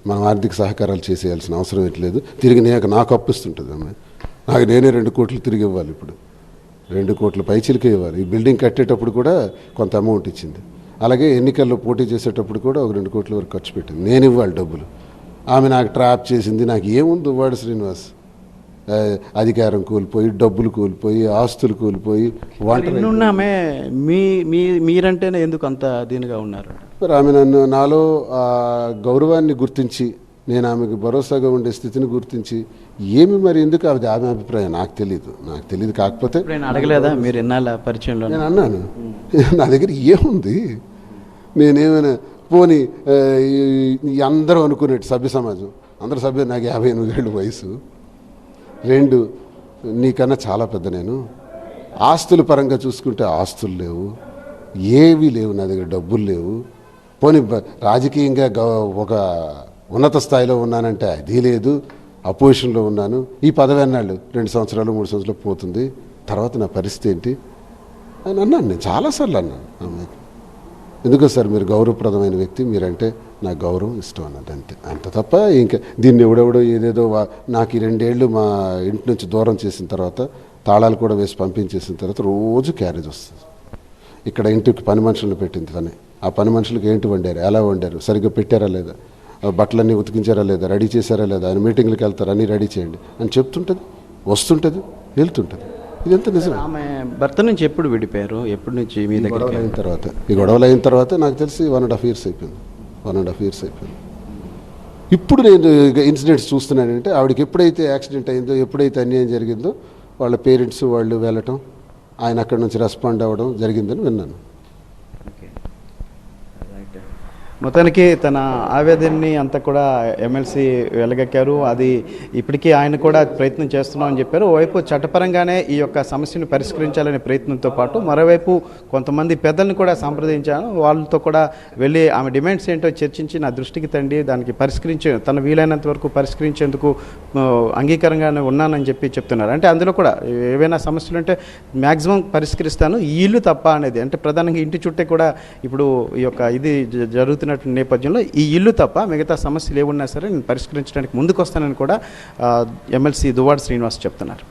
మనం ఆర్థిక సహకారాలు చేసేయాల్సిన అవసరం లేదు. తిరిగి నాకు అప్పిస్తుంటుంది ఆమె. నేనే 2 కోట్లు తిరిగి ఇవ్వాలి, ఇప్పుడు 2 కోట్ల పైచిలకే ఇవ్వాలి. ఈ బిల్డింగ్ కట్టేటప్పుడు కూడా కొంత అమౌంట్ ఇచ్చింది. అలాగే ఎన్నికల్లో పోటీ చేసేటప్పుడు కూడా ఒక 2 కోట్ల వరకు ఖర్చు పెట్టింది. నేను ఇవ్వాలి డబ్బులు. ఆమె నాకు ట్రాప్ చేసింది. నాకు ఏముంది వాడు శ్రీనివాస్, అధికారం కోల్పోయి, డబ్బులు కోల్పోయి, ఆస్తులు కోల్పోయి, ఆమె మీరంటేనే ఎందుకు అంత దీనిగా ఉన్నారు? మరి ఆమె నాలో గౌరవాన్ని గుర్తించి, నేను ఆమెకు భరోసాగా ఉండే స్థితిని గుర్తించి, ఏమి మరి ఎందుకు ఆమె అభిప్రాయం నాకు తెలియదు. కాకపోతే అడగలేదా మీరు ఎన్నాళ్ళ పరిచయంలో? నేను అన్నాను, నా దగ్గర ఏముంది, నేనేమైనా పోనీ అందరూ అనుకునేట్టు సభ్య సమాజం అందరూ సభ్యులు, నాకు 58 ఏళ్ళు వయసు, 2 నీకన్నా చాలా పెద్ద. నేను ఆస్తుల పరంగా చూసుకుంటే ఆస్తులు లేవు, ఏవీ లేవు నా దగ్గర, డబ్బులు లేవు. పోనీ రాజకీయంగా ఒక ఉన్నత స్థాయిలో ఉన్నానంటే అది లేదు, అపోజిషన్లో ఉన్నాను. ఈ పదవి అన్నాళ్ళు 2 సంవత్సరాలు 3 సంవత్సరాలు పోతుంది, తర్వాత నా పరిస్థితి ఏంటి అని అన్నాను. నేను చాలాసార్లు అన్నాను ఆమెకి, ఎందుకో సార్ మీరు గౌరవప్రదమైన వ్యక్తి, మీరంటే నాకు గౌరవం, ఇష్టం అన్నది, అంతే. అంత తప్ప ఇంకా దీన్ని ఎవడెవడో ఏదేదో నాకు ఈ 2 ఏళ్ళు మా ఇంటి నుంచి దూరం చేసిన తర్వాత, తాళాలు కూడా వేసి పంపించేసిన తర్వాత రోజు క్యారేజ్ వస్తుంది. ఇక్కడ ఇంటికి పని మనుషులను పెట్టింది పని. ఆ పని మనుషులకు ఏంటి వండారు, ఎలా వండారు, సరిగ్గా పెట్టారా లేదా, బట్టలన్నీ ఉతికించారా లేదా, రెడీ చేశారా లేదా, ఆయన మీటింగ్లకు వెళ్తారు, అన్నీ రెడీ చేయండి అని చెప్తుంటుంది, వస్తుంటుంది, వెళ్తుంటుంది. ఇదంతా నిజం. ఆమె భర్త నుంచి ఎప్పుడు విడిపోయారు, ఎప్పటి నుంచి మీ దగ్గర? ఈ గొడవలు అయిన తర్వాత నాకు తెలిసి 1.5 years అయిపోయింది. 1.5 years అయిపోయింది. ఇప్పుడు నేను ఇన్సిడెంట్స్ చూస్తున్నానంటే, ఆవిడకి ఎప్పుడైతే యాక్సిడెంట్ అయిందో, ఎప్పుడైతే అన్యాయం జరిగిందో, వాళ్ళ పేరెంట్స్ వాళ్ళు వెళ్ళటం, ఆయన అక్కడి నుంచి రెస్పాండ్ అవ్వడం జరిగిందని విన్నాను. మొత్తానికి తన ఆవేదనని అంతా కూడా ఎమ్మెల్సీ వెలగక్కారు. అది ఇప్పటికీ ఆయన కూడా ప్రయత్నం చేస్తున్నామని చెప్పారు. ఓవైపు చట్టపరంగానే ఈ యొక్క సమస్యను పరిష్కరించాలనే ప్రయత్నంతో పాటు, మరోవైపు కొంతమంది పెద్దలను కూడా సంప్రదించాను. వాళ్ళతో కూడా వెళ్ళి ఆమె డిమాండ్స్ ఏంటో చర్చించి నా దృష్టికి తండి, దానికి తన వీలైనంత వరకు పరిష్కరించేందుకు అంగీకారంగానే ఉన్నానని చెప్తున్నారు. అంటే అందులో కూడా ఏవైనా సమస్యలు ఉంటే మ్యాక్సిమం పరిష్కరిస్తాను, ఈ ఇల్లు తప్ప అనేది. అంటే ప్రధానంగా ఇంటి చుట్టే కూడా ఇప్పుడు ఈ యొక్క ఇది జరుగుతున్న చెప్తున్నటువంటి నేపథ్యంలో ఈ ఇల్లు తప్ప మిగతా సమస్యలు ఏమున్నా సరే నేను పరిష్కరించడానికి ముందుకు వస్తానని కూడా ఎమ్మెల్సీ దువ్వాడ శ్రీనివాస్ చెప్తున్నారు.